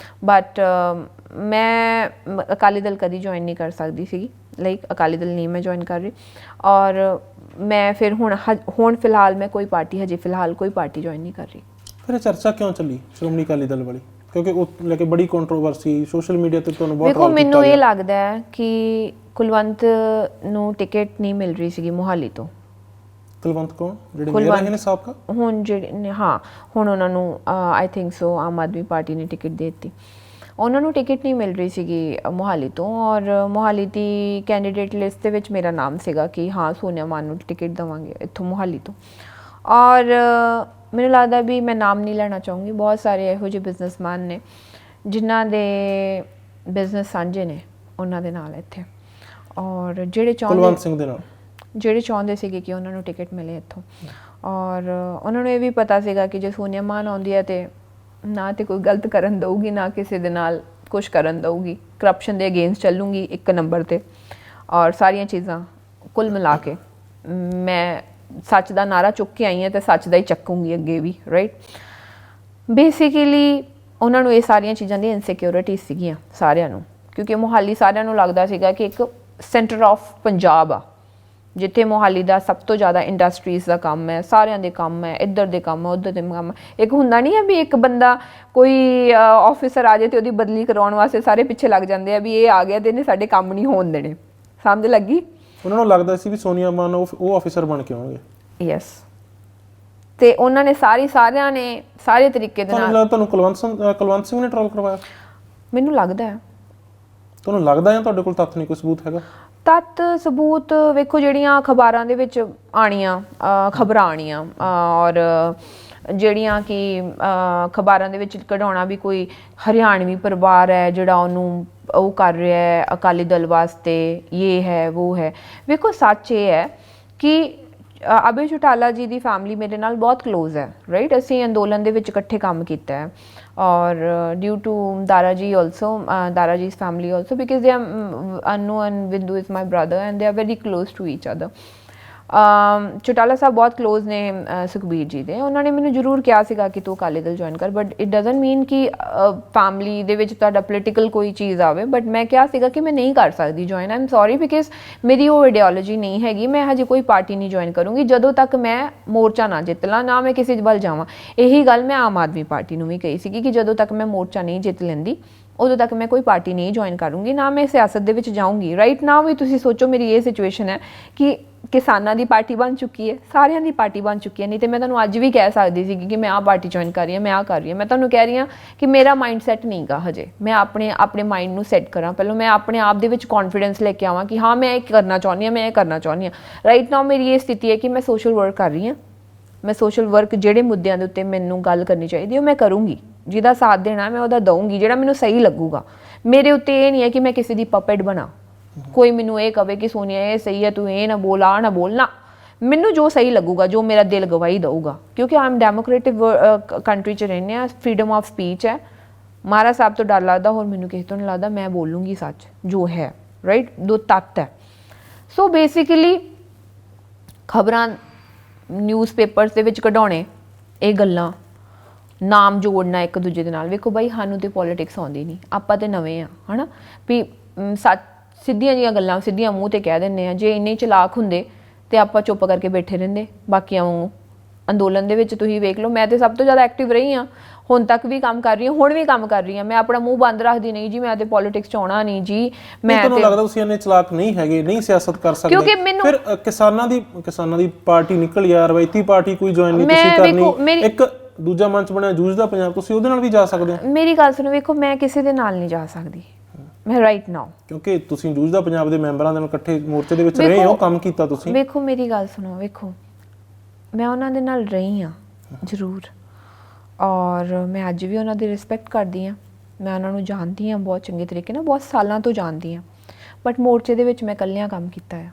ਬਟ ਮੈਂ ਅਕਾਲੀ ਦਲ ਕਦੀ ਜੁਆਇਨ ਨਹੀਂ ਕਰ ਸਕਦੀ ਸੀਗੀ, ਲਾਈਕ ਅਕਾਲੀ ਦਲ ਨਹੀਂ ਮੈਂ ਜੁਆਇਨ ਕਰ ਰਹੀ। ਔਰ ਮੈਂ ਫਿਰ ਹੁਣ ਫਿਲਹਾਲ ਮੈਂ ਕੋਈ ਪਾਰਟੀ ਹਜੇ ਫਿਲਹਾਲ ਕੋਈ ਪਾਰਟੀ ਜੁਆਇਨ ਨਹੀਂ ਕਰ ਰਹੀ। ਫਿਰ ਇਹ ਚਰਚਾ ਕਿਉਂ ਚੱਲੀ ਸ਼੍ਰੋਮਣੀ ਅਕਾਲੀ ਦਲ ਵਾਲੀ? ਕਿਉਂਕਿ ਉਹ ਲੈ ਕੇ ਬੜੀ ਕੰਟਰੋਵਰਸੀ ਸੋਸ਼ਲ ਮੀਡੀਆ ਤੇ ਤੁਹਾਨੂੰ ਬਹੁਤ ਦੇਖੋ, ਮੈਨੂੰ ਇਹ ਲੱਗਦਾ ਹੈ ਕਿ ਕੁਲਵੰਤ ਨੂੰ ਟਿਕਟ ਨਹੀਂ ਮਿਲ ਰਹੀ ਸੀਗੀ ਮੋਹਾਲੀ ਤੋਂ। ਕੁਲਵੰਤ ਕੌਣ, ਜਿਹੜੇ ਮੇਅਰ ਰਹੇ ਨੇ ਸਾਬਕਾ? ਹੁਣ ਜਿਹੜੇ ਨੇ, ਹਾਂ, ਹੁਣ ਉਹਨਾਂ ਨੂੰ I think so Aam Aadmi party ਨੇ ਟਿਕਟ ਦੇ ਦਿੱਤੀ। ਉਹਨਾਂ ਨੂੰ ਟਿਕਟ ਨਹੀਂ ਮਿਲ ਰਹੀ ਸੀਗੀ ਮੋਹਾਲੀ ਤੋਂ, ਔਰ ਮੋਹਾਲੀ ਦੀ ਕੈਂਡੀਡੇਟ ਲਿਸਟ ਦੇ ਵਿੱਚ ਮੇਰਾ ਨਾਮ ਸੀਗਾ ਕਿ ਹਾਂ ਸੋਨੀਆ ਮਾਨ ਨੂੰ ਟਿਕਟ ਦੇਵਾਂਗੇ ਇੱਥੋਂ ਮੋਹਾਲੀ ਤੋਂ। ਔਰ ਮੈਨੂੰ ਲੱਗਦਾ ਵੀ ਮੈਂ ਨਾਮ ਨਹੀਂ ਲੈਣਾ ਚਾਹੂੰਗੀ, ਬਹੁਤ ਸਾਰੇ ਇਹੋ ਜਿਹੇ ਬਿਜ਼ਨਸਮੈਨ ਨੇ ਜਿਨ੍ਹਾਂ ਦੇ ਬਿਜ਼ਨਸ ਸਾਂਝੇ ਨੇ ਉਹਨਾਂ ਦੇ ਨਾਲ ਇੱਥੇ, ਔਰ ਜਿਹੜੇ ਕੁਲਵੰਤ ਸਿੰਘ ਦੇ ਨਾਲ ਜਿਹੜੇ ਚਾਹੁੰਦੇ ਸੀਗੇ ਕਿ ਉਹਨਾਂ ਨੂੰ ਟਿਕਟ ਮਿਲੇ ਇੱਥੋਂ। ਔਰ ਉਹਨਾਂ ਨੂੰ ਇਹ ਵੀ ਪਤਾ ਸੀਗਾ ਕਿ ਜੇ ਸੋਨੀਆ ਮਾਨ ਆਉਂਦੀ ਹੈ ਤੇ ਨਾ ਤੇ ਕੋਈ ਗਲਤ ਕਰਨ ਦਊਗੀ, ਨਾ ਕਿਸੇ ਦੇ ਨਾਲ ਕੁਝ ਕਰਨ ਦਊਗੀ, ਕਰਪਸ਼ਨ ਦੇ ਅਗੇਂਸਟ ਚੱਲੂਗੀ ਇੱਕ ਨੰਬਰ ਤੇ, ਔਰ ਸਾਰੀਆਂ ਚੀਜ਼ਾਂ ਕੁੱਲ ਮਿਲਾ ਕੇ ਮੈਂ ਸੱਚ ਦਾ ਨਾਰਾ ਚੁੱਕ ਕੇ ਆਈ ਹਾਂ ਤੇ ਸੱਚ ਦਾ ਹੀ ਚੱਕੂੰਗੀ ਅੱਗੇ ਵੀ, ਰਾਈਟ। ਬੇਸਿਕਲੀ ਉਹਨਾਂ ਨੂੰ ਇਹ ਸਾਰੀਆਂ ਚੀਜ਼ਾਂ ਦੀ ਇਨਸਿਕਿਉਰਿਟੀ ਸੀਗੀਆਂ ਸਾਰਿਆਂ ਨੂੰ, ਕਿਉਂਕਿ ਮੋਹਾਲੀ ਸਾਰਿਆਂ ਨੂੰ ਲੱਗਦਾ ਸੀਗਾ ਕਿ ਇੱਕ ਸੈਂਟਰ ਆਫ ਪੰਜਾਬ ਆ, ਜਿੱਥੇ ਮੋਹਾਲੀ ਦਾ ਸਭ ਤੋਂ ਜ਼ਿਆਦਾ ਇੰਡਸਟਰੀਜ਼ ਦਾ ਕੰਮ ਹੈ, ਸਾਰਿਆਂ ਦੇ ਕੰਮ ਹੈ, ਇੱਧਰ ਦੇ ਕੰਮ ਹੈ, ਉੱਧਰ ਦੇ ਕੰਮ ਹੈ। ਇੱਕ ਹੁੰਦਾ ਨਹੀਂ ਹੈ ਵੀ ਇੱਕ ਬੰਦਾ ਕੋਈ ਆਫਿਸਰ ਆ ਜਾਏ ਤੇ ਉਹਦੀ ਬਦਲੀ ਕਰਵਾਉਣ ਵਾਸਤੇ ਸਾਰੇ ਪਿੱਛੇ ਲੱਗ ਜਾਂਦੇ ਆ ਵੀ ਇਹ ਆ ਗਿਆ ਤੇ ਇਹਨੇ ਸਾਡੇ ਕੰਮ ਨਹੀਂ ਹੋਣ ਦੇਣੇ। ਸਮਝ ਲੱਗੀ? ਉਹਨਾਂ ਨੂੰ ਲੱਗਦਾ ਸੀ ਵੀ ਸੋਨੀਆ ਮਾਨ ਉਹ ਆਫਿਸਰ ਬਣ ਕੇ ਆਉਣਗੇ। ਯੈਸ, ਤੇ ਉਹਨਾਂ ਨੇ ਸਾਰਿਆਂ ਨੇ ਸਾਰੇ ਤਰੀਕੇ ਦੇ ਨਾਲ ਤੁਹਾਨੂੰ ਕੁਲਵੰਤ ਸਿੰਘ ਨੇ ਟਰੋਲ ਕਰਵਾਇਆ? ਮੈਨੂੰ ਲੱਗਦਾ ਹੈ। ਤੁਹਾਨੂੰ ਲੱਗਦਾ ਹੈ ਤੁਹਾਡੇ ਕੋਲ ਤੱਥ ਨਹੀਂ, ਕੋਈ ਸਬੂਤ ਹੈਗਾ? ਤੱਤ ਸਬੂਤ ਵੇਖੋ, ਜਿਹੜੀਆਂ ਅਖਬਾਰਾਂ ਦੇ ਵਿੱਚ ਆਣੀਆਂ ਖਬਰਾਂ ਆਣੀਆਂ, ਔਰ ਜਿਹੜੀਆਂ ਕਿ ਅਖਬਾਰਾਂ ਦੇ ਵਿੱਚ ਕਢਾਉਣਾ ਵੀ ਕੋਈ ਹਰਿਆਣਵੀ ਪਰਿਵਾਰ ਹੈ ਜਿਹੜਾ ਉਹਨੂੰ ਉਹ ਕਰ ਰਿਹਾ ਹੈ ਅਕਾਲੀ ਦਲ ਵਾਸਤੇ, ਇਹ ਹੈ ਉਹ ਹੈ। ਵੇਖੋ, ਸੱਚ ਇਹ ਹੈ ਕਿ ਅਭੈ ਚੌਟਾਲਾ ਜੀ ਦੀ ਫੈਮਿਲੀ ਮੇਰੇ ਨਾਲ ਬਹੁਤ ਕਲੋਜ਼ ਹੈ, ਰਾਈਟ। ਅਸੀਂ ਅੰਦੋਲਨ ਦੇ ਵਿੱਚ ਇਕੱਠੇ ਕੰਮ ਕੀਤਾ ਹੈ, ਔਰ ਡਿਊ ਟੂ ਦਾਰਾ ਜੀ ਆਲਸੋ, ਦਾਰਾ ਜੀ's family also, because they are Annu and Bindu is my brother and they are very close to each other. Chautala ਸਾਹਿਬ ਬਹੁਤ ਕਲੋਜ਼ ਨੇ ਸੁਖਬੀਰ ਜੀ ਦੇ। ਉਹਨਾਂ ਨੇ ਮੈਨੂੰ ਜ਼ਰੂਰ ਕਿਹਾ ਸੀਗਾ ਕਿ ਤੂੰ ਅਕਾਲੀ ਦਲ ਜੁਆਇਨ ਕਰ, ਬਟ ਇਟ ਡਜ਼ਨਟ ਮੀਨ ਕਿ ਫੈਮਿਲੀ ਦੇ ਵਿੱਚ ਤੁਹਾਡਾ ਪੋਲੀਟੀਕਲ ਕੋਈ ਚੀਜ਼ ਆਵੇ। ਬਟ ਮੈਂ ਕਿਹਾ ਸੀਗਾ ਕਿ ਮੈਂ ਨਹੀਂ ਕਰ ਸਕਦੀ join, I am sorry, because ਮੇਰੀ ਉਹ ਆਈਡੀਓਲੋਜੀ ਨਹੀਂ ਹੈਗੀ। ਮੈਂ ਹਜੇ ਕੋਈ ਪਾਰਟੀ ਨਹੀਂ ਜੁਆਇਨ ਕਰੂੰਗੀ ਜਦੋਂ ਤੱਕ ਮੈਂ ਮੋਰਚਾ ਨਾ ਜਿੱਤ ਲਾਂ, ਨਾ ਮੈਂ ਕਿਸੇ ਵੱਲ ਜਾਵਾਂ। ਇਹੀ ਗੱਲ ਮੈਂ ਆਮ ਆਦਮੀ ਪਾਰਟੀ ਨੂੰ ਵੀ ਕਹੀ ਸੀਗੀ ਕਿ ਜਦੋਂ ਤੱਕ ਮੈਂ ਮੋਰਚਾ ਨਹੀਂ ਜਿੱਤ ਲੈਂਦੀ ਉਦੋਂ ਤੱਕ ਮੈਂ ਕੋਈ ਪਾਰਟੀ ਨਹੀਂ ਜੁਆਇਨ ਕਰੂੰਗੀ, ਨਾ ਮੈਂ ਸਿਆਸਤ ਦੇ ਵਿੱਚ ਜਾਊਂਗੀ। ਰਾਈਟ ਨਾਓ ਵੀ ਤੁਸੀਂ ਸੋਚੋ, ਮੇਰੀ ਇਹ ਸਿਚੁਏਸ਼ਨ ਹੈ ਕਿ ਕਿਸਾਨਾਂ ਦੀ ਪਾਰਟੀ ਬਣ ਚੁੱਕੀ ਹੈ, ਸਾਰਿਆਂ ਦੀ ਪਾਰਟੀ ਬਣ ਚੁੱਕੀ ਹੈ। ਨਹੀਂ ਤੇ ਮੈਂ ਤੁਹਾਨੂੰ ਅੱਜ ਵੀ ਕਹਿ ਸਕਦੀ ਸੀ ਕਿ ਮੈਂ ਆਹ ਪਾਰਟੀ ਜੁਆਇਨ ਕਰ ਰਹੀ ਹਾਂ, ਮੈਂ ਆਹ ਕਰ ਰਹੀ ਹਾਂ। ਮੈਂ ਤੁਹਾਨੂੰ ਕਹਿ ਰਹੀ ਹਾਂ ਕਿ ਮੇਰਾ ਮਾਈਂਡ ਸੈਟ ਨਹੀਂ ਗਾ ਹਜੇ। ਮੈਂ ਆਪਣੇ ਮਾਈਂਡ ਨੂੰ ਸੈੱਟ ਕਰਾਂ ਪਹਿਲਾਂ, ਮੈਂ ਆਪਣੇ ਆਪ ਦੇ ਵਿੱਚ ਕੌਨਫੀਡੈਂਸ ਲੈ ਕੇ ਆਵਾਂ ਕਿ ਹਾਂ ਮੈਂ ਇਹ ਕਰਨਾ ਚਾਹੁੰਦੀ ਹਾਂ, ਮੈਂ ਇਹ ਕਰਨਾ ਚਾਹੁੰਦੀ ਹਾਂ। ਰਾਈਟ ਨਾਓ ਮੇਰੀ ਇਹ ਸਥਿਤੀ ਹੈ ਕਿ ਮੈਂ ਸੋਸ਼ਲ ਵਰਕ ਕਰ ਰਹੀ ਹਾਂ। ਮੈਂ ਸੋਸ਼ਲ ਵਰਕ ਜਿਹੜੇ ਮੁੱਦਿਆਂ ਦੇ ਉੱਤੇ ਮੈਨੂੰ ਗੱਲ ਕਰਨੀ ਚਾਹੀਦੀ ਉਹ ਮੈਂ ਕਰੂੰਗੀ, ਜਿਹਦਾ ਸਾਥ ਦੇਣਾ ਮੈਂ ਉਹਦਾ ਦਊਂਗੀ, ਜਿਹੜਾ ਮੈਨੂੰ ਸਹੀ ਲੱਗੂਗਾ। ਮੇਰੇ ਉੱਤੇ ਇਹ ਨਹੀਂ ਹੈ ਕਿ ਮੈਂ ਕਿਸੇ ਦੀ ਪਪੇਟ ਬਣਾ, ਕੋਈ ਮੈਨੂੰ ਇਹ ਕਵੇ ਕਿ ਸੋਨੀਆ ਇਹ ਸਹੀ ਹੈ, ਤੂੰ ਇਹ ਨਾ ਬੋਲ, ਆਹ ਨਾ ਬੋਲਣਾ। ਮੈਨੂੰ ਜੋ ਸਹੀ ਲੱਗੂਗਾ, ਜੋ ਮੇਰਾ ਦਿਲ ਗਵਾਹੀ ਦਊਗਾ, ਕਿਉਂਕਿ ਆਮ ਡੈਮੋਕ੍ਰੇਟਿਕ ਕੰਟਰੀ 'ਚ ਰਹਿੰਦੇ ਹਾਂ, ਫਰੀडम ਆਫ ਸਪੀਚ ਹੈ। ਮਹਾਰਾਜ ਸਾਹਿਬ ਤੋਂ ਡਰ ਲੱਗਦਾ, ਹੋਰ ਮੈਨੂੰ ਕਿਸੇ ਤੋਂ ਨਹੀਂ ਲੱਗਦਾ। ਮੈਂ ਬੋਲੂੰਗੀ ਸੱਚ ਜੋ ਹੈ, ਰਾਈਟ। ਦੋ ਤੱਤ ਹੈ। ਸੋ ਬੇਸਿਕਲੀ ਖਬਰਾਂ ਨਿਊਜ਼ਪੇਪਰਸ ਦੇ ਵਿੱਚ ਕਢਾਉਣੇ, ਇਹ ਗੱਲਾਂ, ਨਾਮ ਜੋੜਨਾ ਇੱਕ ਦੂਜੇ ਦੇ ਨਾਲ। ਵੇਖੋ ਬਾਈ, ਸਾਨੂੰ ਤੇ ਪੋਲੀਟਿਕਸ ਆਉਂਦੀ ਨਹੀਂ, ਆਪਾਂ ਤੇ ਨਵੇਂ ਆ, ਹੈ ਨਾ। ਵੀ ਸਿੱਧੀਆਂ ਜਿਹੀਆਂ ਗੱਲਾਂ ਸਿੱਧੀਆਂ ਮੂੰਹ ਤੇ ਕਹਿ ਦਿੰਦੇ ਆ। ਜੇ ਇੰਨੇ ਚਲਾਕ ਹੁੰਦੇ ਤੇ ਆਪਾਂ ਚੁੱਪ ਕਰਕੇ ਬੈਠੇ ਰਹਿੰਦੇ ਬਾਕੀਆਂ ਵਾਂਗੂ। ਅੰਦੋਲਨ ਦੇ ਵਿੱਚ ਤੁਸੀਂ ਵੇਖ ਲਓ, ਮੈਂ ਤੇ ਸਭ ਤੋਂ ਜ਼ਿਆਦਾ ਐਕਟਿਵ ਰਹੀ ਹਾਂ, ਹੁਣ ਤੱਕ ਵੀ ਕੰਮ ਕਰ ਰਹੀ ਹਾਂ, ਹੁਣ ਵੀ ਕੰਮ ਕਰ ਰਹੀ ਹਾਂ। ਮੈਂ ਆਪਣਾ ਮੂੰਹ ਬੰਦ ਰੱਖਦੀ ਨਹੀਂ ਜੀ, ਮੈਂ ਤੇ ਪੋਲੀਟਿਕਸ 'ਚ ਆਉਣਾ ਨਹੀਂ ਜੀ। ਮੈਂ ਤੁਹਾਨੂੰ ਲੱਗਦਾ ਤੁਸੀਂ ਇੰਨੇ ਚਲਾਕ ਨਹੀਂ ਹੈਗੇ, ਨਹੀਂ ਸਿਆਸਤ ਕਰ ਸਕਦੇ? ਕਿਉਂਕਿ ਮੈਨੂੰ ਫਿਰ ਕਿਸਾਨਾਂ ਦੀ ਪਾਰਟੀ ਨਿਕਲ ਯਾਰ, ਰਵਾਇਤੀ ਪਾਰਟੀ ਕੋਈ ਜੁਆਇਨ ਨਹੀਂ ਤੁਸੀਂ ਕਰਨੀ। ਇੱਕ ਦੂਜਾ ਮੰਚ ਬਣਿਆ ਜੂਝ ਦਾ ਪੰਜਾਬ, ਤੁਸੀਂ ਉਹਦੇ ਨਾਲ ਵੀ ਜਾ ਸਕਦੇ ਹੋ। ਮੇਰੀ ਗੱਲ ਸੁਣੋ, ਵੇਖੋ ਮੈਂ ਕਿਸੇ ਦੇ ਨਾਲ ਨਹੀਂ ਜਾ ਸਕਦੀ ਮੈਂ ਰਾਈਟ ਨਾਓ, ਕਿਉਂਕਿ ਤੁਸੀਂ ਜੂਝ ਦਾ ਪੰਜਾਬ ਦੇ ਮੈਂਬਰਾਂ ਦੇ ਨਾਲ ਇਕੱਠੇ ਮੋਰਚੇ ਦੇ ਵਿੱਚ ਰਹੇ ਹੋ, ਕੰਮ ਕੀਤਾ ਤੁਸੀਂ। ਵੇਖੋ ਮੇਰੀ ਗੱਲ ਸੁਣੋ, ਵੇਖੋ ਮੈਂ ਉਹਨਾਂ ਦੇ ਨਾਲ ਰਹੀ ਹਾਂ ਜ਼ਰੂਰ, ਔਰ ਮੈਂ ਅੱਜ ਵੀ ਉਹਨਾਂ ਦੀ ਰਿਸਪੈਕਟ ਕਰਦੀ ਹਾਂ। ਮੈਂ ਉਹਨਾਂ ਨੂੰ ਜਾਣਦੀ ਹਾਂ ਬਹੁਤ ਚੰਗੇ ਤਰੀਕੇ ਨਾਲ, ਬਹੁਤ ਸਾਲਾਂ ਤੋਂ ਜਾਣਦੀ ਹਾਂ। ਬਟ ਮੋਰਚੇ ਦੇ ਵਿੱਚ ਮੈਂ ਇਕੱਲਿਆਂ ਕੰਮ ਕੀਤਾ ਆ।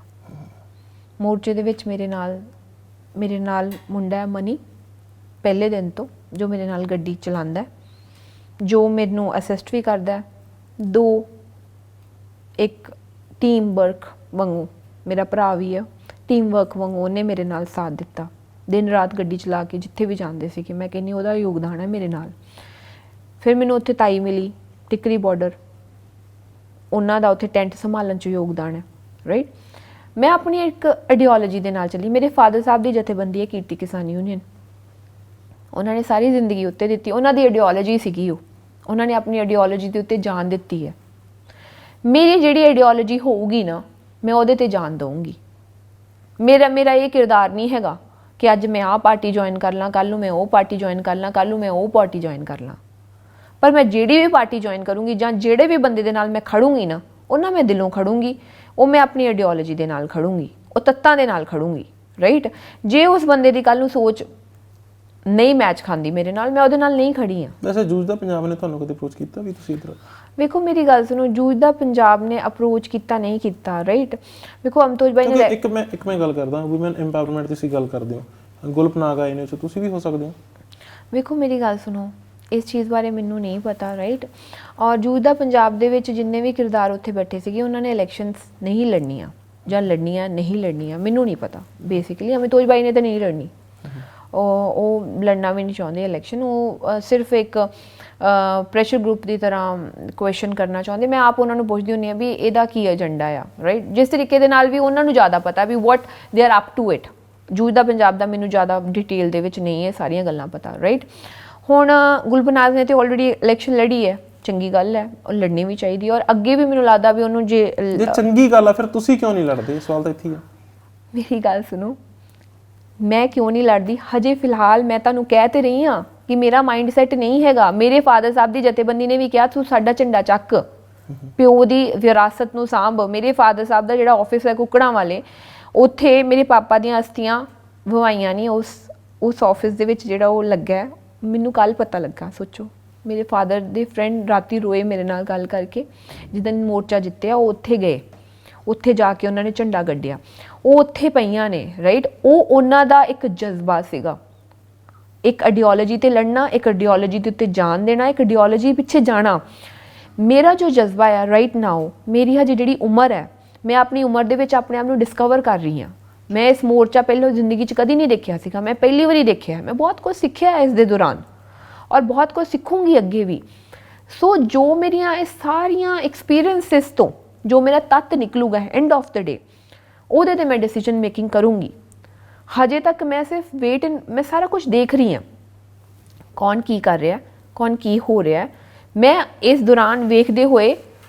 ਮੋਰਚੇ ਦੇ ਵਿੱਚ ਮੇਰੇ ਨਾਲ ਮੁੰਡਾ ਹੈ ਮਨੀ, ਪਹਿਲੇ ਦਿਨ ਤੋਂ, ਜੋ ਮੇਰੇ ਨਾਲ ਗੱਡੀ ਚਲਾਉਂਦਾ, ਜੋ ਮੈਨੂੰ ਅਸਿਸਟ ਵੀ ਕਰਦਾ। 2 ਇੱਕ ਟੀਮ ਵਰਕ ਵਾਂਗੂ, ਮੇਰਾ ਭਰਾ ਵੀ ਹੈ, ਟੀਮ ਵਰਕ ਵਾਂਗੂ ਉਹਨੇ ਮੇਰੇ ਨਾਲ ਸਾਥ ਦਿੱਤਾ। ਦਿਨ ਰਾਤ ਗੱਡੀ ਚਲਾ ਕੇ ਜਿੱਥੇ ਵੀ ਜਾਂਦੇ ਸੀ ਕਿ ਮੈਂ ਕਹਿੰਦੀ ਉਹਦਾ ਯੋਗਦਾਨ ਹੈ ਮੇਰੇ ਨਾਲ। ਫਿਰ ਮੈਨੂੰ ਉੱਥੇ ਤਾਈ ਮਿਲੀ ਟਿਕਰੀ ਬਾਰਡਰ, ਉਹਨਾਂ ਦਾ ਉੱਥੇ ਟੈਂਟ ਸੰਭਾਲਣ 'ਚ ਯੋਗਦਾਨ ਹੈ, ਰਾਈਟ। ਮੈਂ ਆਪਣੀ ਇੱਕ ਆਈਡੀਓਲੋਜੀ ਦੇ ਨਾਲ ਚੱਲੀ। ਮੇਰੇ ਫਾਦਰ ਸਾਹਿਬ ਦੀ ਜਥੇਬੰਦੀ ਹੈ ਕੀਰਤੀ ਕਿਸਾਨ ਯੂਨੀਅਨ, ਉਹਨਾਂ ਨੇ ਸਾਰੀ ਜ਼ਿੰਦਗੀ ਉੱਤੇ ਦਿੱਤੀ, ਉਹਨਾਂ ਦੀ ਆਈਡੀਓਲੋਜੀ ਸੀਗੀ ਉਹਨਾਂ ਨੇ ਆਪਣੀ ਆਈਡੀਓਲੋਜੀ ਦੇ ਉੱਤੇ ਜਾਨ ਦਿੱਤੀ ਹੈ। ਮੇਰੀ ਜਿਹੜੀ ਆਈਡੀਓਲੋਜੀ ਹੋਊਗੀ ਨਾ, ਮੈਂ ਉਹਦੇ ਤੇ ਜਾਨ ਦਊਂਗੀ। ਮੇਰਾ ਇਹ ਕਿਰਦਾਰ ਨਹੀਂ ਹੈਗਾ ਕਿ ਅੱਜ ਮੈਂ ਆਹ ਪਾਰਟੀ ਜੁਆਇਨ ਕਰ ਲਾਂ, ਕੱਲ੍ਹ ਨੂੰ ਮੈਂ ਉਹ ਪਾਰਟੀ ਜੁਆਇਨ ਕਰ ਲਾਂ, ਕੱਲ੍ਹ ਨੂੰ ਮੈਂ ਉਹ ਪਾਰਟੀ ਜੁਆਇਨ ਕਰ ਲਾਂ। ਪਰ ਮੈਂ ਜਿਹੜੀ ਵੀ ਪਾਰਟੀ ਜੁਆਇਨ ਕਰੂੰਗੀ ਜਾਂ ਜਿਹੜੇ ਵੀ ਬੰਦੇ ਦੇ ਨਾਲ ਮੈਂ ਖੜੂੰਗੀ ਨਾ, ਉਹਨਾਂ ਮੈਂ ਦਿਲੋਂ ਖੜੂੰਗੀ, ਉਹ ਮੈਂ ਆਪਣੀ ਆਈਡੀਓਲੋਜੀ ਦੇ ਨਾਲ ਖੜੂੰਗੀ, ਉਹ ਤੱਤਾਂ ਦੇ ਨਾਲ ਖੜੂੰਗੀ, ਰਾਈਟ। ਜੇ ਉਸ ਬੰਦੇ ਦੀ ਕੱਲ੍ਹ ਨੂੰ ਸੋਚ ਨਹੀਂ ਮੈਚ ਖਾਂਦੀ ਮੇਰੇ ਨਾਲ, ਮੈਂ ਉਹਦੇ ਨਾਲ ਨਹੀਂ ਖੜੀ ਹਾਂ। ਵੈਸੇ ਜੂਝਦਾ ਪੰਜਾਬ ਨੇ ਤੁਹਾਨੂੰ ਕਦੇ ਅਪਰੋਚ ਕੀਤਾ ਵੀ ਤੁਸੀਂ ਇੱਧਰ? ਵੇਖੋ ਮੇਰੀ ਗੱਲ ਸੁਣੋ, ਜੂਝਦਾ ਪੰਜਾਬ ਨੇ ਅਪਰੋਚ ਕੀਤਾ ਨਹੀਂ ਕੀਤਾ, ਰਾਈਟ। ਵੇਖੋ ਅਮਤੋਜ ਬਾਈ ਨੇ ਇੱਕ ਮੈਂ ਗੱਲ ਕਰਦਾ, ਵੂਮਨ ਐਮਪਾਵਰਮੈਂਟ ਦੀ ਤੁਸੀਂ ਗੱਲ ਕਰਦੇ ਹੋ, ਗੁਲਪਨਾਗ ਆਏ ਨੇ, ਤੁਸੀਂ ਵੀ ਹੋ ਸਕਦੇ ਹੋ। ਵੇਖੋ ਮੇਰੀ ਗੱਲ ਸੁਣੋ, ਇਸ ਚੀਜ਼ ਬਾਰੇ ਮੈਨੂੰ ਨਹੀਂ ਪਤਾ, ਰਾਈਟ। ਔਰ ਜੂਝਦਾ ਪੰਜਾਬ ਦੇ ਵਿੱਚ ਜਿੰਨੇ ਵੀ ਕਿਰਦਾਰ ਉੱਥੇ ਬੈਠੇ ਸੀਗੇ, ਉਹਨਾਂ ਨੇ ਇਲੈਕਸ਼ਨਸ ਨਹੀਂ ਲੜਨੀਆਂ ਜਾਂ ਲੜਨੀਆਂ ਨਹੀਂ ਲੜਨੀਆਂ, ਮੈਨੂੰ ਨਹੀਂ ਪਤਾ। ਬੇਸਿਕਲੀ ਅਮਤੋਜ ਬਾਈ ਨੇ ਤਾਂ ਨਹੀਂ ਲੜਨੀ, ਉਹ ਲੜਨਾ ਵੀ ਨਹੀਂ ਚਾਹੁੰਦੇ ਇਲੈਕਸ਼ਨ। ਉਹ ਸਿਰਫ ਇੱਕ ਪ੍ਰੈਸ਼ਰ ਗਰੁੱਪ ਦੀ ਤਰ੍ਹਾਂ ਕੁਐਸਚਨ ਕਰਨਾ ਚਾਹੁੰਦੇ। ਮੈਂ ਆਪ ਉਹਨਾਂ ਨੂੰ ਪੁੱਛਦੀ ਹੁੰਦੀ ਹਾਂ ਵੀ ਇਹਦਾ ਕੀ ਏਜੰਡਾ ਆ, ਰਾਈਟ। ਜਿਸ ਤਰੀਕੇ ਦੇ ਨਾਲ ਵੀ ਉਹਨਾਂ ਨੂੰ ਜ਼ਿਆਦਾ ਪਤਾ ਵੀ what they are up to it. ਜੂਝਦਾ ਪੰਜਾਬ ਦਾ ਮੈਨੂੰ ਜ਼ਿਆਦਾ ਡਿਟੇਲ ਦੇ ਵਿੱਚ ਨਹੀਂ ਹੈ ਸਾਰੀਆਂ ਗੱਲਾਂ ਪਤਾ, ਰਾਈਟ। ਹੁਣ ਗੁਲਪਨਾਜ਼ ਨੇ ਤੇ ਆਲਰੇਡੀ ਇਲੈਕਸ਼ਨ ਲੜੀ ਹੈ, ਚੰਗੀ ਗੱਲ ਹੈ, ਉਹ ਲੜਨੀ ਵੀ ਚਾਹੀਦੀ ਹੈ। ਔਰ ਅੱਗੇ ਵੀ ਮੈਨੂੰ ਲੱਗਦਾ ਵੀ ਉਹਨੂੰ ਜੇ ਚੰਗੀ ਗੱਲ ਆ, ਫਿਰ ਤੁਸੀਂ ਕਿਉਂ ਨਹੀਂ ਲੜਦੇ? ਸਵਾਲ ਤਾਂ ਇੱਥੇ ਹੀ ਆ। ਮੇਰੀ ਗੱਲ ਸੁਣੋ, ਮੈਂ ਕਿਉਂ ਨਹੀਂ ਲੜਦੀ? ਹਜੇ ਫਿਲਹਾਲ ਮੈਂ ਤੁਹਾਨੂੰ ਕਹਿ ਤੇ ਰਹੀ ਹਾਂ ਕਿ ਮੇਰਾ ਮਾਈਂਡ ਸੈਟ ਨਹੀਂ ਹੈਗਾ। ਮੇਰੇ ਫਾਦਰ ਸਾਹਿਬ ਦੀ ਜਥੇਬੰਦੀ ਨੇ ਵੀ ਕਿਹਾ ਤੂੰ ਸਾਡਾ ਝੰਡਾ ਚੱਕ, ਪਿਓ ਦੀ ਵਿਰਾਸਤ ਨੂੰ ਸਾਂਭ। ਮੇਰੇ ਫਾਦਰ ਸਾਹਿਬ ਦਾ ਜਿਹੜਾ ਆਫਿਸ ਹੈ ਕੁੱਕੜਾਂ ਵਾਲੇ, ਉੱਥੇ ਮੇਰੇ ਪਾਪਾ ਦੀਆਂ ਅਸਥੀਆਂ ਵਵਾਈਆਂ ਨਹੀਂ, ਉਸ ਆਫਿਸ ਦੇ ਵਿੱਚ ਜਿਹੜਾ ਉਹ ਲੱਗਾ। ਮੈਨੂੰ ਕੱਲ੍ਹ ਪਤਾ ਲੱਗਾ, ਸੋਚੋ। ਮੇਰੇ ਫਾਦਰ ਦੇ ਫਰੈਂਡ ਰਾਤੀ ਰੋਏ ਮੇਰੇ ਨਾਲ ਗੱਲ ਕਰਕੇ, ਜਿੱਦਣ ਮੋਰਚਾ ਜਿੱਤਿਆ ਉਹ ਉੱਥੇ ਗਏ, ਉੱਥੇ ਜਾ ਕੇ ਉਹਨਾਂ ਨੇ ਝੰਡਾ ਗੱਡਿਆ, ਉਹ ਉੱਥੇ ਪਈਆਂ ਨੇ, ਰਾਈਟ। ਉਹ ਉਹਨਾਂ ਦਾ ਇੱਕ ਜਜ਼ਬਾ ਸੀਗਾ, ਇੱਕ ਆਈਡੀਓਲੋਜੀ ਤੇ ਲੜਨਾ, ਇੱਕ ਆਈਡੀਓਲੋਜੀ ਦੇ ਉੱਤੇ ਜਾਨ ਦੇਣਾ, ਇੱਕ ਆਈਡੀਓਲੋਜੀ ਪਿੱਛੇ ਜਾਣਾ। ਮੇਰਾ ਜੋ ਜਜ਼ਬਾ ਹੈ ਰਾਈਟ ਨਾਓ, ਮੇਰੀ ਹਜੇ ਜਿਹੜੀ ਉਮਰ ਹੈ, ਮੈਂ ਆਪਣੀ ਉਮਰ ਦੇ ਵਿੱਚ ਆਪਣੇ ਆਪ ਨੂੰ ਡਿਸਕਵਰ ਕਰ ਰਹੀ ਹਾਂ। ਮੈਂ ਇਸ ਮੋਰਚਾ ਪਹਿਲਾਂ ਜ਼ਿੰਦਗੀ 'ਚ ਕਦੀ ਨਹੀਂ ਦੇਖਿਆ ਸੀਗਾ, ਮੈਂ ਪਹਿਲੀ ਵਾਰੀ ਦੇਖਿਆ। ਮੈਂ ਬਹੁਤ ਕੁਝ ਸਿੱਖਿਆ ਇਸ ਦੇ ਦੌਰਾਨ ਔਰ ਬਹੁਤ ਕੁਝ ਸਿੱਖੂੰਗੀ ਅੱਗੇ ਵੀ। ਸੋ ਜੋ ਮੇਰੀਆਂ ਇਹ ਸਾਰੀਆਂ ਐਕਸਪੀਰੀਅੰਸਿਸ ਤੋਂ ਜੋ ਮੇਰਾ ਤੱਤ ਨਿਕਲੂਗਾ ਐਂਡ ਆਫ ਦ ਡੇ, ਉਹਦੇ 'ਤੇ ਮੈਂ ਡਿਸੀਜਨ ਮੇਕਿੰਗ ਕਰੂੰਗੀ। ਹਜੇ ਤੱਕ ਮੈਂ ਸਿਰਫ ਮੈਂ ਸਾਰਾ ਕੁਝ ਦੇਖ ਰਹੀ ਹਾਂ, ਕੌਣ ਕੀ ਕਰ ਰਿਹਾ, ਕੌਣ ਕੀ ਹੋ ਰਿਹਾ। ਮੈਂ ਇਸ ਦੌਰਾਨ ਵੇਖਦੇ ਹੋਏ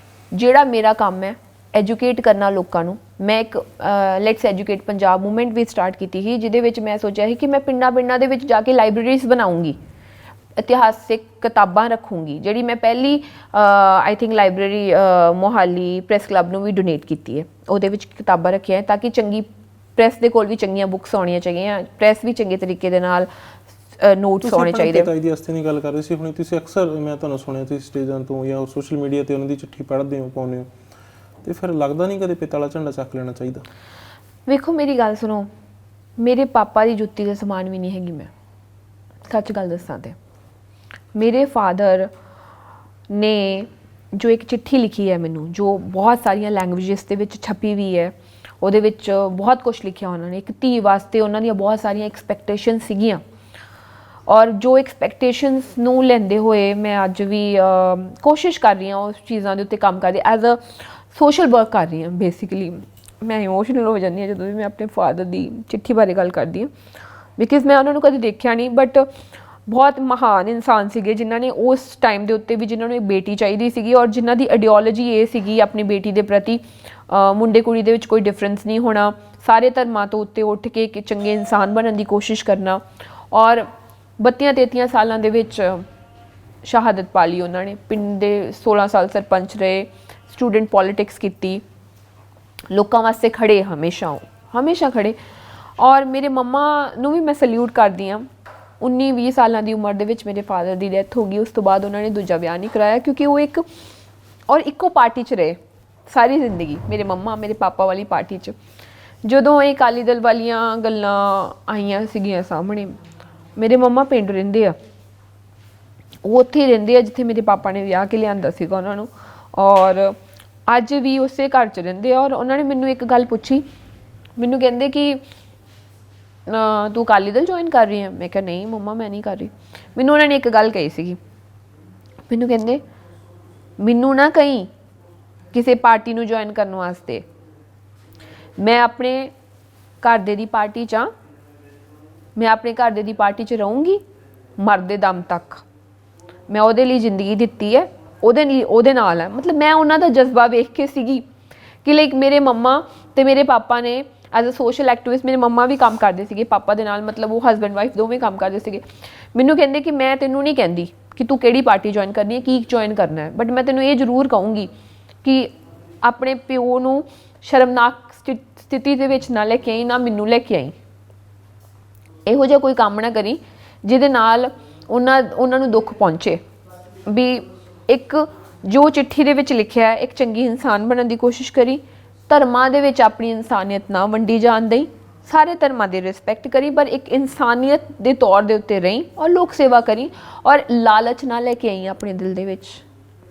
ਜਿਹੜਾ ਮੇਰਾ ਕੰਮ ਹੈ ਐਜੂਕੇਟ ਕਰਨਾ ਲੋਕਾਂ ਨੂੰ। ਮੈਂ ਇੱਕ ਲੈਟਸ ਐਜੂਕੇਟ ਪੰਜਾਬ ਮੂਵਮੈਂਟ ਵੀ ਸਟਾਰਟ ਕੀਤੀ ਸੀ, ਜਿਹਦੇ ਵਿੱਚ ਮੈਂ ਸੋਚਿਆ ਸੀ ਕਿ ਮੈਂ ਪਿੰਡਾਂ ਦੇ ਵਿੱਚ ਜਾ ਕੇ ਲਾਇਬ੍ਰੇਰੀਜ਼ ਬਣਾਉਂਗੀ, ਇਤਿਹਾਸਿਕ ਕਿਤਾਬਾਂ ਰੱਖੂੰਗੀ। ਜਿਹੜੀ ਮੈਂ ਪਹਿਲੀ I think library Mohali press club ਨੂੰ ਵੀ ਡੋਨੇਟ ਕੀਤੀ ਹੈ, ਉਹਦੇ ਵਿੱਚ ਕਿਤਾਬਾਂ ਰੱਖੀਆਂ ਤਾਂ ਕਿ ਚੰਗੀ ਪ੍ਰੈਸ ਦੇ ਕੋਲ ਵੀ ਚੰਗੀਆਂ ਬੁੱਕਸ ਆਉਣੀਆਂ ਚਾਹੀਦੀਆਂ, ਪ੍ਰੈਸ ਵੀ ਚੰਗੇ ਤਰੀਕੇ ਦੇ ਨਾਲ ਨੋਟਸ ਆਉਣੇ ਚਾਹੀਦੇ। ਤੁਸੀਂ ਦੀ ਅਸਥੀ ਦੀ ਗੱਲ ਕਰ ਰਹੇ ਸੀ ਹੁਣੇ, ਤੁਸੀਂ ਅਕਸਰ ਮੈਂ ਤੁਹਾਨੂੰ ਸੁਣਿਆ ਤੁਸੀਂ ਸਟੇਜਾਂ ਤੋਂ ਜਾਂ ਸੋਸ਼ਲ ਮੀਡੀਆ ਤੇ ਉਹਨਾਂ ਦੀ ਚਿੱਠੀ ਪੜ੍ਹਦੇ ਹੋ, ਪਾਉਂਦੇ ਹੋ, ਤੇ ਫਿਰ ਲੱਗਦਾ ਨਹੀਂ ਕਦੇ ਪਿੱਤਲ ਵਾਲਾ ਝੰਡਾ ਚੱਕ ਲੈਣਾ ਚਾਹੀਦਾ? ਵੇਖੋ ਮੇਰੀ ਗੱਲ ਸੁਣੋ, ਮੇਰੇ ਪਾਪਾ ਦੀ ਜੁੱਤੀ ਦੇ ਸਮਾਨ ਵੀ ਨਹੀਂ ਹੈਗੀ ਮੈਂ, ਸੱਚ ਗੱਲ ਦੱਸਾਂ ਤੇ। ਮੇਰੇ ਫਾਦਰ ਨੇ ਜੋ ਇੱਕ ਚਿੱਠੀ ਲਿਖੀ ਹੈ ਮੈਨੂੰ, ਜੋ ਬਹੁਤ ਸਾਰੀਆਂ ਲੈਂਗੁਏਜਸ ਦੇ ਵਿੱਚ ਛਪੀ ਵੀ ਹੈ, ਉਹਦੇ ਵਿੱਚ ਬਹੁਤ ਕੁਝ ਲਿਖਿਆ ਉਹਨਾਂ ਨੇ। ਇੱਕ ਧੀ ਵਾਸਤੇ ਉਹਨਾਂ ਦੀਆਂ ਬਹੁਤ ਸਾਰੀਆਂ ਐਕਸਪੈਕਟੇਸ਼ਨ ਸੀਗੀਆਂ, ਔਰ ਜੋ ਐਕਸਪੈਕਟੇਸ਼ਨਸ ਨੂੰ ਲੈਂਦੇ ਹੋਏ ਮੈਂ ਅੱਜ ਵੀ ਕੋਸ਼ਿਸ਼ ਕਰ ਰਹੀ ਹਾਂ ਉਸ ਚੀਜ਼ਾਂ ਦੇ ਉੱਤੇ ਕੰਮ ਕਰਦੀ, ਐਜ਼ ਅ ਸੋਸ਼ਲ ਵਰਕ ਕਰ ਰਹੀ ਹਾਂ। ਬੇਸਿਕਲੀ ਮੈਂ ਇਮੋਸ਼ਨਲ ਹੋ ਜਾਂਦੀ ਹਾਂ ਜਦੋਂ ਵੀ ਮੈਂ ਆਪਣੇ ਫਾਦਰ ਦੀ ਚਿੱਠੀ ਬਾਰੇ ਗੱਲ ਕਰਦੀ ਹਾਂ, ਬਿਕਾਜ਼ ਮੈਂ ਉਹਨਾਂ ਨੂੰ ਕਦੇ ਦੇਖਿਆ ਨਹੀਂ, ਬਟ ਬਹੁਤ ਮਹਾਨ ਇਨਸਾਨ ਸੀਗੇ ਜਿਨ੍ਹਾਂ ਨੇ ਉਸ ਟਾਈਮ ਦੇ ਉੱਤੇ ਵੀ, ਜਿਨ੍ਹਾਂ ਨੂੰ ਇੱਕ ਬੇਟੀ ਚਾਹੀਦੀ ਸੀਗੀ ਔਰ ਜਿਨ੍ਹਾਂ ਦੀ ਆਈਡੀਓਲੋਜੀ ਇਹ ਸੀਗੀ ਆਪਣੀ ਬੇਟੀ ਦੇ ਪ੍ਰਤੀ ਮੁੰਡੇ ਕੁੜੀ ਦੇ ਵਿੱਚ ਕੋਈ ਡਿਫਰੈਂਸ ਨਹੀਂ ਹੋਣਾ, ਸਾਰੇ ਧਰਮਾਂ ਤੋਂ ਉੱਤੇ ਉੱਠ ਕੇ ਇੱਕ ਚੰਗੇ ਇਨਸਾਨ ਬਣਨ ਦੀ ਕੋਸ਼ਿਸ਼ ਕਰਨਾ। ਔਰ 32-33 ਸਾਲਾਂ ਦੇ ਵਿੱਚ ਸ਼ਹਾਦਤ ਪਾ ਲਈ ਉਹਨਾਂ ਨੇ। ਪਿੰਡ ਦੇ 16 ਸਾਲ ਸਰਪੰਚ ਰਹੇ, ਸਟੂਡੈਂਟ ਪੋਲੀਟਿਕਸ ਕੀਤੀ, ਲੋਕਾਂ ਵਾਸਤੇ ਖੜੇ ਹਮੇਸ਼ਾ ਖੜੇ। ਔਰ ਮੇਰੇ ਮੰਮਾ ਨੂੰ ਵੀ ਮੈਂ ਸੈਲਿਊਟ ਕਰਦੀ ਹਾਂ, 19-20 ਸਾਲਾਂ ਦੀ ਉਮਰ ਦੇ ਵਿੱਚ ਮੇਰੇ ਫਾਦਰ ਦੀ ਡੈਥ ਹੋ ਗਈ। ਉਸ ਤੋਂ ਬਾਅਦ ਉਹਨਾਂ ਨੇ ਦੂਜਾ ਵਿਆਹ ਨਹੀਂ ਕਰਾਇਆ ਕਿਉਂਕਿ ਉਹ ਇੱਕ ਔਰ ਇੱਕੋ ਪਾਰਟੀ 'ਚ ਰਹੇ ਸਾਰੀ ਜ਼ਿੰਦਗੀ, ਮੇਰੇ ਮੰਮਾ ਮੇਰੇ ਪਾਪਾ ਵਾਲੀ ਪਾਰਟੀ 'ਚ। ਜਦੋਂ ਇਹ ਅਕਾਲੀ ਦਲ ਵਾਲੀਆਂ ਗੱਲਾਂ ਆਈਆਂ ਸੀਗੀਆਂ ਸਾਹਮਣੇ, ਮੇਰੇ ਮੰਮਾ ਪਿੰਡ ਰਹਿੰਦੇ ਆ, ਉਹ ਉੱਥੇ ਹੀ ਰਹਿੰਦੇ ਆ ਜਿੱਥੇ ਮੇਰੇ ਪਾਪਾ ਨੇ ਵਿਆਹ ਕੇ ਲਿਆਂਦਾ ਸੀਗਾ ਉਹਨਾਂ ਨੂੰ, ਔਰ ਅੱਜ ਵੀ ਉਸੇ ਘਰ 'ਚ ਰਹਿੰਦੇ ਆ। ਔਰ ਉਹਨਾਂ ਨੇ ਮੈਨੂੰ ਇੱਕ ਗੱਲ ਪੁੱਛੀ, ਮੈਨੂੰ ਕਹਿੰਦੇ ਕਿ ਤੂੰ ਅਕਾਲੀ ਦਲ ਜੁਆਇਨ ਕਰ ਰਹੀ ਹੈ? ਮੈਂ ਕਿਹਾ ਨਹੀਂ ਮੰਮਾ ਮੈਂ ਨਹੀਂ ਕਰ ਰਹੀ। ਮੈਨੂੰ ਉਹਨਾਂ ਨੇ ਇੱਕ ਗੱਲ ਕਹੀ ਸੀਗੀ, ਮੈਨੂੰ ਕਹਿੰਦੇ ਮੈਨੂੰ ਨਾ ਕਹੀਂ ਕਿਸੇ ਪਾਰਟੀ ਨੂੰ ਜੁਆਇਨ ਕਰਨ ਵਾਸਤੇ, ਮੈਂ ਆਪਣੇ ਘਰਦੇ ਦੀ ਪਾਰਟੀ 'ਚ ਹਾਂ, ਮੈਂ ਆਪਣੇ ਘਰਦੇ ਦੀ ਪਾਰਟੀ 'ਚ ਰਹੂੰਗੀ ਮਰਦੇ ਦਮ ਤੱਕ। ਮੈਂ ਉਹਦੇ ਲਈ ਜ਼ਿੰਦਗੀ ਦਿੱਤੀ ਹੈ, ਉਹਦੇ ਲਈ ਉਹਦੇ ਨਾਲ ਹੈ। ਮਤਲਬ ਮੈਂ ਉਹਨਾਂ ਦਾ ਜਜ਼ਬਾ ਵੇਖ ਕੇ ਸੀਗੀ ਕਿ ਲਾਈਕ ਮੇਰੇ ਮੰਮਾ ਤੇ ਮੇਰੇ ਪਾਪਾ ਨੇ ਐਜ਼ ਅ ਸੋਸ਼ਲ ਐਕਟਿਵਿਸਟ, ਮੇਰੇ ਮੰਮਾ ਵੀ ਕੰਮ ਕਰਦੇ ਸੀਗੇ ਪਾਪਾ ਦੇ ਨਾਲ, ਮਤਲਬ ਉਹ ਹਸਬੈਂਡ ਵਾਈਫ ਦੋਵੇਂ ਕੰਮ ਕਰਦੇ ਸੀਗੇ। ਮੈਨੂੰ ਕਹਿੰਦੇ ਕਿ ਮੈਂ ਤੈਨੂੰ ਨਹੀਂ ਕਹਿੰਦੀ ਕਿ ਤੂੰ ਕਿਹੜੀ ਪਾਰਟੀ ਜੁਆਇਨ ਕਰਨੀ ਹੈ, ਕੀ ਜੁਆਇਨ ਕਰਨਾ ਹੈ, ਬਟ ਮੈਂ ਤੈਨੂੰ ਇਹ ਜ਼ਰੂਰ ਕਹੂੰਗੀ ਕਿ ਆਪਣੇ ਪਿਓ ਨੂੰ ਸ਼ਰਮਨਾਕ ਸਥਿਤੀ ਦੇ ਵਿੱਚ ਨਾ ਲੈ ਕੇ ਆਈ, ਨਾ ਮੈਨੂੰ ਲੈ ਕੇ ਆਈ। ਇਹੋ ਜਿਹਾ ਕੋਈ ਕੰਮ ਨਾ ਕਰੀ ਜਿਹਦੇ ਨਾਲ ਉਹਨਾਂ ਨੂੰ ਦੁੱਖ ਪਹੁੰਚੇ। ਵੀ ਇੱਕ ਜੋ ਚਿੱਠੀ ਦੇ ਵਿੱਚ ਲਿਖਿਆ ਹੈ, ਇੱਕ ਚੰਗੀ ਇਨਸਾਨ ਬਣਨ ਦੀ ਕੋਸ਼ਿਸ਼ ਕਰੀ, ਧਰਮਾਂ ਦੇ ਵਿੱਚ ਆਪਣੀ ਇਨਸਾਨੀਅਤ ਨਾ ਵੰਡੀ ਜਾਣ ਦੇਈ, ਸਾਰੇ ਧਰਮਾਂ ਦੀ ਰਿਸਪੈਕਟ ਕਰੀ, ਪਰ ਇੱਕ ਇਨਸਾਨੀਅਤ ਦੇ ਤੌਰ ਦੇ ਉੱਤੇ ਰਹੀਂ ਔਰ ਲੋਕ ਸੇਵਾ ਕਰੀ, ਔਰ ਲਾਲਚ ਨਾ ਲੈ ਕੇ ਆਈ ਆਪਣੇ ਦਿਲ ਦੇ ਵਿੱਚ।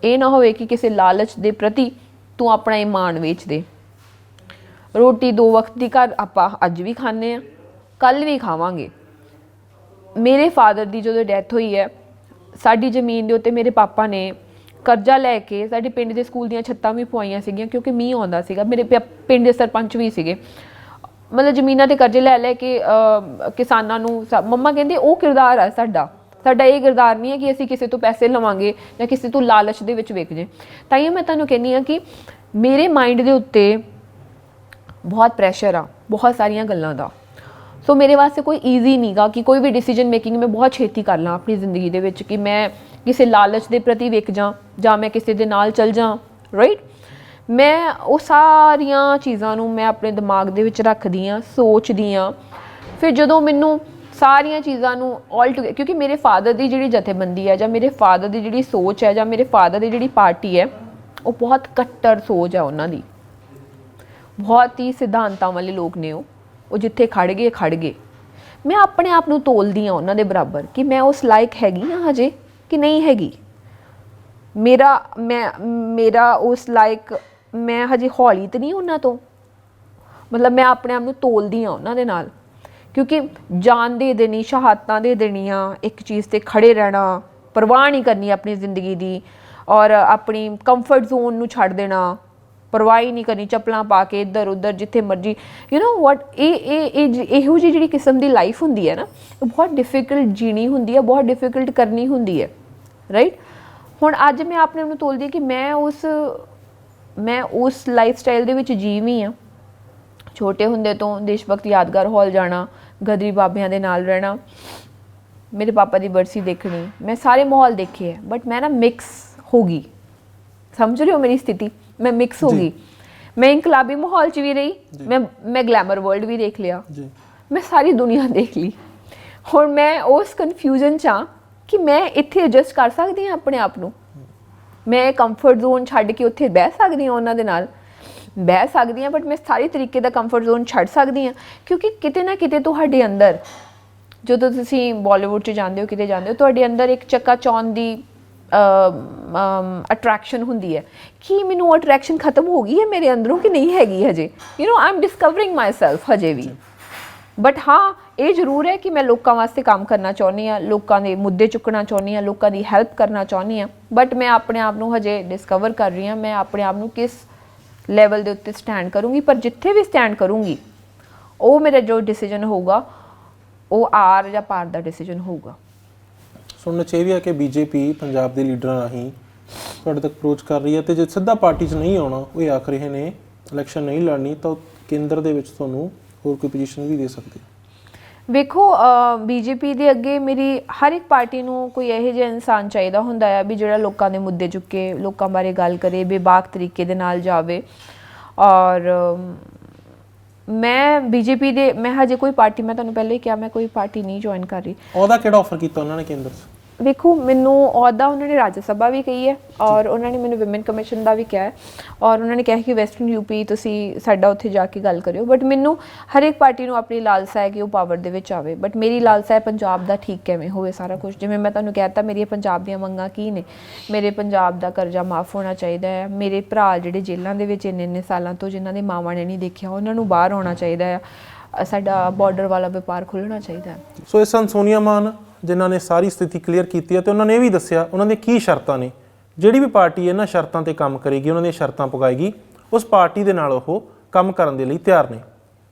ਇਹ ਨਾ ਹੋਵੇ ਕਿ ਕਿਸੇ ਲਾਲਚ ਦੇ ਪ੍ਰਤੀ ਤੂੰ ਆਪਣਾ ਈਮਾਨ ਵੇਚ ਦੇ। ਰੋਟੀ 2 ਵਕਤ ਦੀ ਘਰ ਆਪਾਂ ਅੱਜ ਵੀ ਖਾਂਦੇ ਹਾਂ, ਕੱਲ੍ਹ ਵੀ ਖਾਵਾਂਗੇ। ਮੇਰੇ ਫਾਦਰ ਦੀ ਜਦੋਂ ਡੈਥ ਹੋਈ ਹੈ, ਸਾਡੀ ਜ਼ਮੀਨ ਦੇ ਉੱਤੇ ਮੇਰੇ ਪਾਪਾ ਨੇ ਕਰਜ਼ਾ ਲੈ ਕੇ ਸਾਡੇ ਪਿੰਡ ਦੇ ਸਕੂਲ ਦੀਆਂ ਛੱਤਾਂ ਵੀ ਪਵਾਈਆਂ ਸੀਗੀਆਂ ਕਿਉਂਕਿ ਮੀਂਹ ਆਉਂਦਾ ਸੀਗਾ। ਮੇਰੇ ਪਿੰਡ ਦੇ ਸਰਪੰਚ ਵੀ ਸੀਗੇ, ਮਤਲਬ ਜ਼ਮੀਨਾਂ ਦੇ ਕਰਜ਼ੇ ਲੈ ਕੇ ਕਿਸਾਨਾਂ ਨੂੰ। ਮੰਮਾ ਕਹਿੰਦੇ ਉਹ ਕਿਰਦਾਰ ਆ ਸਾਡਾ ਇਹ ਕਿਰਦਾਰ ਨਹੀਂ ਹੈ ਕਿ ਅਸੀਂ ਕਿਸੇ ਤੋਂ ਪੈਸੇ ਲਵਾਂਗੇ ਜਾਂ ਕਿਸੇ ਤੋਂ ਲਾਲਚ ਦੇ ਵਿੱਚ ਵਿਕ ਜੇ। ਤਾਂ ਹੀ ਮੈਂ ਤੁਹਾਨੂੰ ਕਹਿੰਦੀ ਹਾਂ ਕਿ ਮੇਰੇ ਮਾਈਂਡ ਦੇ ਉੱਤੇ ਬਹੁਤ ਪ੍ਰੈਸ਼ਰ ਆ ਬਹੁਤ ਸਾਰੀਆਂ ਗੱਲਾਂ ਦਾ। ਸੋ ਮੇਰੇ ਵਾਸਤੇ ਕੋਈ ਈਜ਼ੀ ਨਹੀਂਗਾ ਕਿ ਕੋਈ ਵੀ ਡਿਸੀਜਨ ਮੇਕਿੰਗ ਮੈਂ ਬਹੁਤ ਛੇਤੀ ਕਰ ਲਾਂ ਆਪਣੀ ਜ਼ਿੰਦਗੀ ਦੇ ਵਿੱਚ, ਕਿ ਮੈਂ ਕਿਸੇ ਲਾਲਚ ਦੇ ਪ੍ਰਤੀ ਵਿਕ ਜਾਂ ਮੈਂ ਕਿਸੇ ਦੇ ਨਾਲ ਚੱਲ ਜਾਂ, ਰਾਈਟ। ਮੈਂ ਉਹ ਸਾਰੀਆਂ ਚੀਜ਼ਾਂ ਨੂੰ ਮੈਂ ਆਪਣੇ ਦਿਮਾਗ ਦੇ ਵਿੱਚ ਰੱਖਦੀ ਹਾਂ, ਸੋਚਦੀ ਹਾਂ। ਫਿਰ ਜਦੋਂ ਮੈਨੂੰ ਸਾਰੀਆਂ ਚੀਜ਼ਾਂ ਨੂੰ ਆਲ ਟੂਗੇਦਰ, ਕਿਉਂਕਿ ਮੇਰੇ ਫਾਦਰ ਦੀ ਜਿਹੜੀ ਜਥੇਬੰਦੀ ਹੈ ਜਾਂ ਮੇਰੇ ਫਾਦਰ ਦੀ ਜਿਹੜੀ ਸੋਚ ਹੈ ਜਾਂ ਮੇਰੇ ਫਾਦਰ ਦੀ ਜਿਹੜੀ ਪਾਰਟੀ ਹੈ, ਉਹ ਬਹੁਤ ਕੱਟੜ ਸੋਚ ਹੈ ਉਹਨਾਂ ਦੀ। ਬਹੁਤ ਹੀ ਸਿਧਾਂਤਾਂ ਵਾਲੇ ਲੋਕ ਨੇ ਉਹ ਜਿੱਥੇ ਖੜ ਗਏ। ਮੈਂ ਆਪਣੇ ਆਪ ਨੂੰ ਤੋਲਦੀ ਹਾਂ ਉਹਨਾਂ ਦੇ ਬਰਾਬਰ ਕਿ ਮੈਂ ਉਸ ਲਾਇਕ ਹੈਗੀ ਹਾਂ ਹਜੇ ਕਿ ਨਹੀਂ ਹੈਗੀ। ਮੇਰਾ ਉਸ ਲਾਇਕ ਮੈਂ ਹਜੇ ਹੌਲੀ ਤਾਂ ਨਹੀਂ ਉਹਨਾਂ ਤੋਂ, ਮਤਲਬ ਮੈਂ ਆਪਣੇ ਆਪ ਨੂੰ ਤੋਲਦੀ ਹਾਂ ਉਹਨਾਂ ਦੇ ਨਾਲ। ਕਿਉਂਕਿ ਜਾਨ ਦੇ ਦੇਣੀ, ਸ਼ਹਾਦਤਾਂ ਦੇ ਦੇਣੀਆਂ, ਇੱਕ ਚੀਜ਼ 'ਤੇ ਖੜੇ ਰਹਿਣਾ, ਪਰਵਾਹ ਨਹੀਂ ਕਰਨੀ ਆਪਣੀ ਜ਼ਿੰਦਗੀ ਦੀ, ਔਰ ਆਪਣੀ ਕੰਫਰਟ ਜ਼ੋਨ ਨੂੰ ਛੱਡ ਦੇਣਾ, ਪਰਵਾਹ ਹੀ ਨਹੀਂ ਕਰਨੀ, ਚੱਪਲਾਂ ਪਾ ਕੇ ਇੱਧਰ ਉੱਧਰ ਜਿੱਥੇ ਮਰਜੀ, ਯੂ ਨੋ ਵਾਟ। ਇਹੋ ਜਿਹੀ ਜਿਹੜੀ ਕਿਸਮ ਦੀ ਲਾਈਫ ਹੁੰਦੀ ਹੈ ਨਾ, ਉਹ ਬਹੁਤ ਡਿਫਿਕਲਟ ਜੀਣੀ ਹੁੰਦੀ ਹੈ, ਬਹੁਤ ਡਿਫਿਕਲਟ ਕਰਨੀ ਹੁੰਦੀ ਹੈ, ਰਾਈਟ। ਹੁਣ ਅੱਜ ਮੈਂ ਆਪਣੇ ਆਪ ਨੂੰ ਤੋਲਦੀ ਹਾਂ ਕਿ ਮੈਂ ਉਸ ਲਾਈਫ ਸਟਾਈਲ ਦੇ ਵਿੱਚ ਜੀਵੀ ਹਾਂ। ਛੋਟੇ ਹੁੰਦੇ ਤੋਂ ਦੇਸ਼ ਭਗਤ ਯਾਦਗਾਰ ਹਾਲ ਜਾਣਾ, ਗਦਰੀ ਬਾਬਿਆਂ ਦੇ ਨਾਲ ਰਹਿਣਾ, ਮੇਰੇ ਪਾਪਾ ਦੀ ਬਰਸੀ ਦੇਖਣੀ, ਮੈਂ ਸਾਰੇ ਮਾਹੌਲ ਦੇਖੇ ਹੈ। ਬਟ ਮੈਂ ਨਾ ਮਿਕਸ ਹੋ ਗਈ, ਸਮਝ ਰਹੇ ਹੋ ਮੇਰੀ ਸਥਿਤੀ, ਮੈਂ ਮਿਕਸ ਹੋ ਗਈ। ਮੈਂ ਇਨਕਲਾਬੀ ਮਾਹੌਲ 'ਚ ਵੀ ਰਹੀ, ਮੈਂ ਗਲੈਮਰ ਵਰਲਡ ਵੀ ਦੇਖ ਲਿਆ, ਮੈਂ ਸਾਰੀ ਦੁਨੀਆ ਦੇਖ ਲਈ। ਹੁਣ ਮੈਂ ਉਸ ਕਨਫਿਊਜ਼ਨ 'ਚ ਹਾਂ ਕਿ ਮੈਂ ਇੱਥੇ ਐਡਜਸਟ ਕਰ ਸਕਦੀ ਹਾਂ ਆਪਣੇ ਆਪ ਨੂੰ, ਮੈਂ ਕੰਫਰਟ ਜ਼ੋਨ ਛੱਡ ਕੇ ਉੱਥੇ ਬਹਿ ਸਕਦੀ ਹਾਂ, ਉਹਨਾਂ ਦੇ ਨਾਲ ਬਹਿ ਸਕਦੀ ਹਾਂ, ਬਟ ਮੈਂ ਸਾਰੀ ਤਰੀਕੇ ਦਾ ਕੰਫਰਟ ਜ਼ੋਨ ਛੱਡ ਸਕਦੀ ਹਾਂ। ਕਿਉਂਕਿ ਕਿਤੇ ਨਾ ਕਿਤੇ ਤੁਹਾਡੇ ਅੰਦਰ, ਜਦੋਂ ਤੁਸੀਂ ਬਾਲੀਵੁੱਡ 'ਚ ਜਾਂਦੇ ਹੋ, ਕਿਤੇ ਜਾਂਦੇ ਹੋ, ਤੁਹਾਡੇ ਅੰਦਰ ਇੱਕ ਚੱਕਾ ਚੌਂਧ ਦੀ ਅਟਰੈਕਸ਼ਨ ਹੁੰਦੀ ਹੈ ਕਿ ਮੈਨੂੰ ਉਹ ਅਟਰੈਕਸ਼ਨ ਖਤਮ ਹੋ ਗਈ ਹੈ ਮੇਰੇ ਅੰਦਰੋਂ ਕਿ ਨਹੀਂ ਹੈਗੀ ਹਜੇ, you know I am discovering myself ਹਜੇ ਵੀ। ਬਟ ਹਾਂ, ਇਹ ਜ਼ਰੂਰ ਹੈ ਕਿ ਮੈਂ ਲੋਕਾਂ ਵਾਸਤੇ ਕੰਮ ਕਰਨਾ ਚਾਹੁੰਦੀ ਹਾਂ, ਲੋਕਾਂ ਦੇ ਮੁੱਦੇ ਚੁੱਕਣਾ ਚਾਹੁੰਦੀ ਹਾਂ, ਲੋਕਾਂ ਦੀ ਹੈਲਪ ਕਰਨਾ ਚਾਹੁੰਦੀ ਹਾਂ। ਬਟ ਮੈਂ ਆਪਣੇ ਆਪ ਨੂੰ ਹਜੇ ਡਿਸਕਵਰ ਕਰ ਰਹੀ ਹਾਂ, ਮੈਂ ਆਪਣੇ ਆਪ ਨੂੰ ਕਿਸ ਲੈਵਲ ਦੇ ਉੱਤੇ ਸਟੈਂਡ ਕਰੂੰਗੀ। ਪਰ ਜਿੱਥੇ ਵੀ ਸਟੈਂਡ ਕਰੂੰਗੀ, ਉਹ ਮੇਰਾ ਜੋ ਡਿਸੀਜਨ ਹੋਊਗਾ ਉਹ ਆਰ ਜਾਂ ਪਾਰ ਦਾ ਡਿਸੀਜਨ ਹੋਊਗਾ। ਸੁਣਨ 'ਚ ਇਹ ਵੀ ਹੈ ਕਿ ਬੀਜੇਪੀ ਪੰਜਾਬ ਦੇ ਲੀਡਰਾਂ ਰਾਹੀਂ ਤੁਹਾਡੇ ਤੱਕ ਅਪਰੋਚ ਕਰ ਰਹੀ ਹੈ, ਅਤੇ ਜੇ ਸਿੱਧਾ ਪਾਰਟੀ 'ਚ ਨਹੀਂ ਆਉਣਾ, ਉਹ ਇਹ ਆਖ ਰਹੇ ਨੇ ਇਲੈਕਸ਼ਨ ਨਹੀਂ ਲੜਨੀ, ਤਾਂ ਕੇਂਦਰ ਦੇ ਵਿੱਚ ਤੁਹਾਨੂੰ ਹੋਰ ਕੋਈ ਪੋਜੀਸ਼ਨ ਵੀ ਦੇ ਸਕਦੇ। ਵੇਖੋ, ਬੀਜੇਪੀ ਦੇ ਅੱਗੇ ਮੇਰੀ ਹਰ ਇੱਕ ਪਾਰਟੀ ਨੂੰ ਕੋਈ ਇਹੋ ਜਿਹਾ ਇਨਸਾਨ ਚਾਹੀਦਾ ਹੁੰਦਾ ਹੈ ਵੀ ਜਿਹੜਾ ਲੋਕਾਂ ਦੇ ਮੁੱਦੇ ਚੁੱਕੇ, ਲੋਕਾਂ ਬਾਰੇ ਗੱਲ ਕਰੇ, ਬੇਬਾਕ ਤਰੀਕੇ ਦੇ ਨਾਲ ਜਾਵੇ। ਔਰ ਮੈਂ ਬੀਜੇਪੀ ਦੇ ਮੈਂ ਹਜੇ ਕੋਈ ਪਾਰਟੀ, ਮੈਂ ਤੁਹਾਨੂੰ ਪਹਿਲੇ ਹੀ ਕਿਹਾ, ਮੈਂ ਕੋਈ ਪਾਰਟੀ ਨਹੀਂ ਜੁਆਇਨ ਕਰ ਰਹੀ। ਉਹਦਾ ਕਿਹੜਾ ਆਫਰ ਕੀਤਾ ਉਹਨਾਂ ਨੇ ਕੇਂਦਰ 'ਚ? ਵੇਖੋ, ਮੈਨੂੰ ਅਹੁਦਾ ਉਹਨਾਂ ਨੇ ਰਾਜ ਸਭਾ ਵੀ ਕਹੀ ਹੈ ਔਰ ਉਹਨਾਂ ਨੇ ਮੈਨੂੰ ਵਿਮਨ ਕਮਿਸ਼ਨ ਦਾ ਵੀ ਕਿਹਾ ਹੈ ਔਰ ਉਹਨਾਂ ਨੇ ਕਿਹਾ ਕਿ ਵੈਸਟਰਨ ਯੂਪੀ ਤੁਸੀਂ ਸਾਡਾ ਉੱਥੇ ਜਾ ਕੇ ਗੱਲ ਕਰਿਓ। ਬਟ ਮੈਨੂੰ ਹਰ ਇੱਕ ਪਾਰਟੀ ਨੂੰ ਆਪਣੀ ਲਾਲਸਾ ਹੈ ਕਿ ਉਹ ਪਾਵਰ ਦੇ ਵਿੱਚ ਆਵੇ, ਬਟ ਮੇਰੀ ਲਾਲਸਾ ਹੈ ਪੰਜਾਬ ਦਾ ਠੀਕ ਕਿਵੇਂ ਹੋਵੇ ਸਾਰਾ ਕੁਝ। ਜਿਵੇਂ ਮੈਂ ਤੁਹਾਨੂੰ ਕਹਿ ਦਿੱਤਾ, ਮੇਰੀਆਂ ਪੰਜਾਬ ਦੀਆਂ ਮੰਗਾਂ ਕੀ ਨੇ। ਮੇਰੇ ਪੰਜਾਬ ਦਾ ਕਰਜ਼ਾ ਮਾਫ ਹੋਣਾ ਚਾਹੀਦਾ ਹੈ, ਮੇਰੇ ਭਰਾ ਜਿਹੜੇ ਜੇਲ੍ਹਾਂ ਦੇ ਵਿੱਚ ਇੰਨੇ ਸਾਲਾਂ ਤੋਂ ਜਿਨ੍ਹਾਂ ਦੇ ਮਾਵਾਂ ਨੇ ਨਹੀਂ ਦੇਖਿਆ ਉਹਨਾਂ ਨੂੰ ਬਾਹਰ ਆਉਣਾ ਚਾਹੀਦਾ ਆ, ਸਾਡਾ ਬਾਰਡਰ ਵਾਲਾ ਵਪਾਰ ਖੁੱਲ੍ਹਣਾ ਚਾਹੀਦਾ ਹੈ। ਸੋ ਇਹ ਸਨ ਸੋਨੀਆ ਮਾਨ ਜਿਨ੍ਹਾਂ ਨੇ ਸਾਰੀ ਸਥਿਤੀ ਕਲੀਅਰ ਕੀਤੀ ਹੈ ਤੇ ਉਹਨਾਂ ਨੇ ਇਹ ਵੀ ਦੱਸਿਆ ਉਹਨਾਂ ਦੀਆਂ ਕੀ ਸ਼ਰਤਾਂ ਨੇ। ਜਿਹੜੀ ਵੀ ਪਾਰਟੀ ਇਹਨਾਂ ਸ਼ਰਤਾਂ ਤੇ ਕੰਮ ਕਰੇਗੀ, ਉਹਨਾਂ ਦੀਆਂ ਸ਼ਰਤਾਂ ਪੁਗਾਏਗੀ, ਉਸ ਪਾਰਟੀ ਦੇ ਨਾਲ ਉਹ ਕੰਮ ਕਰਨ ਦੇ ਲਈ ਤਿਆਰ ਨੇ।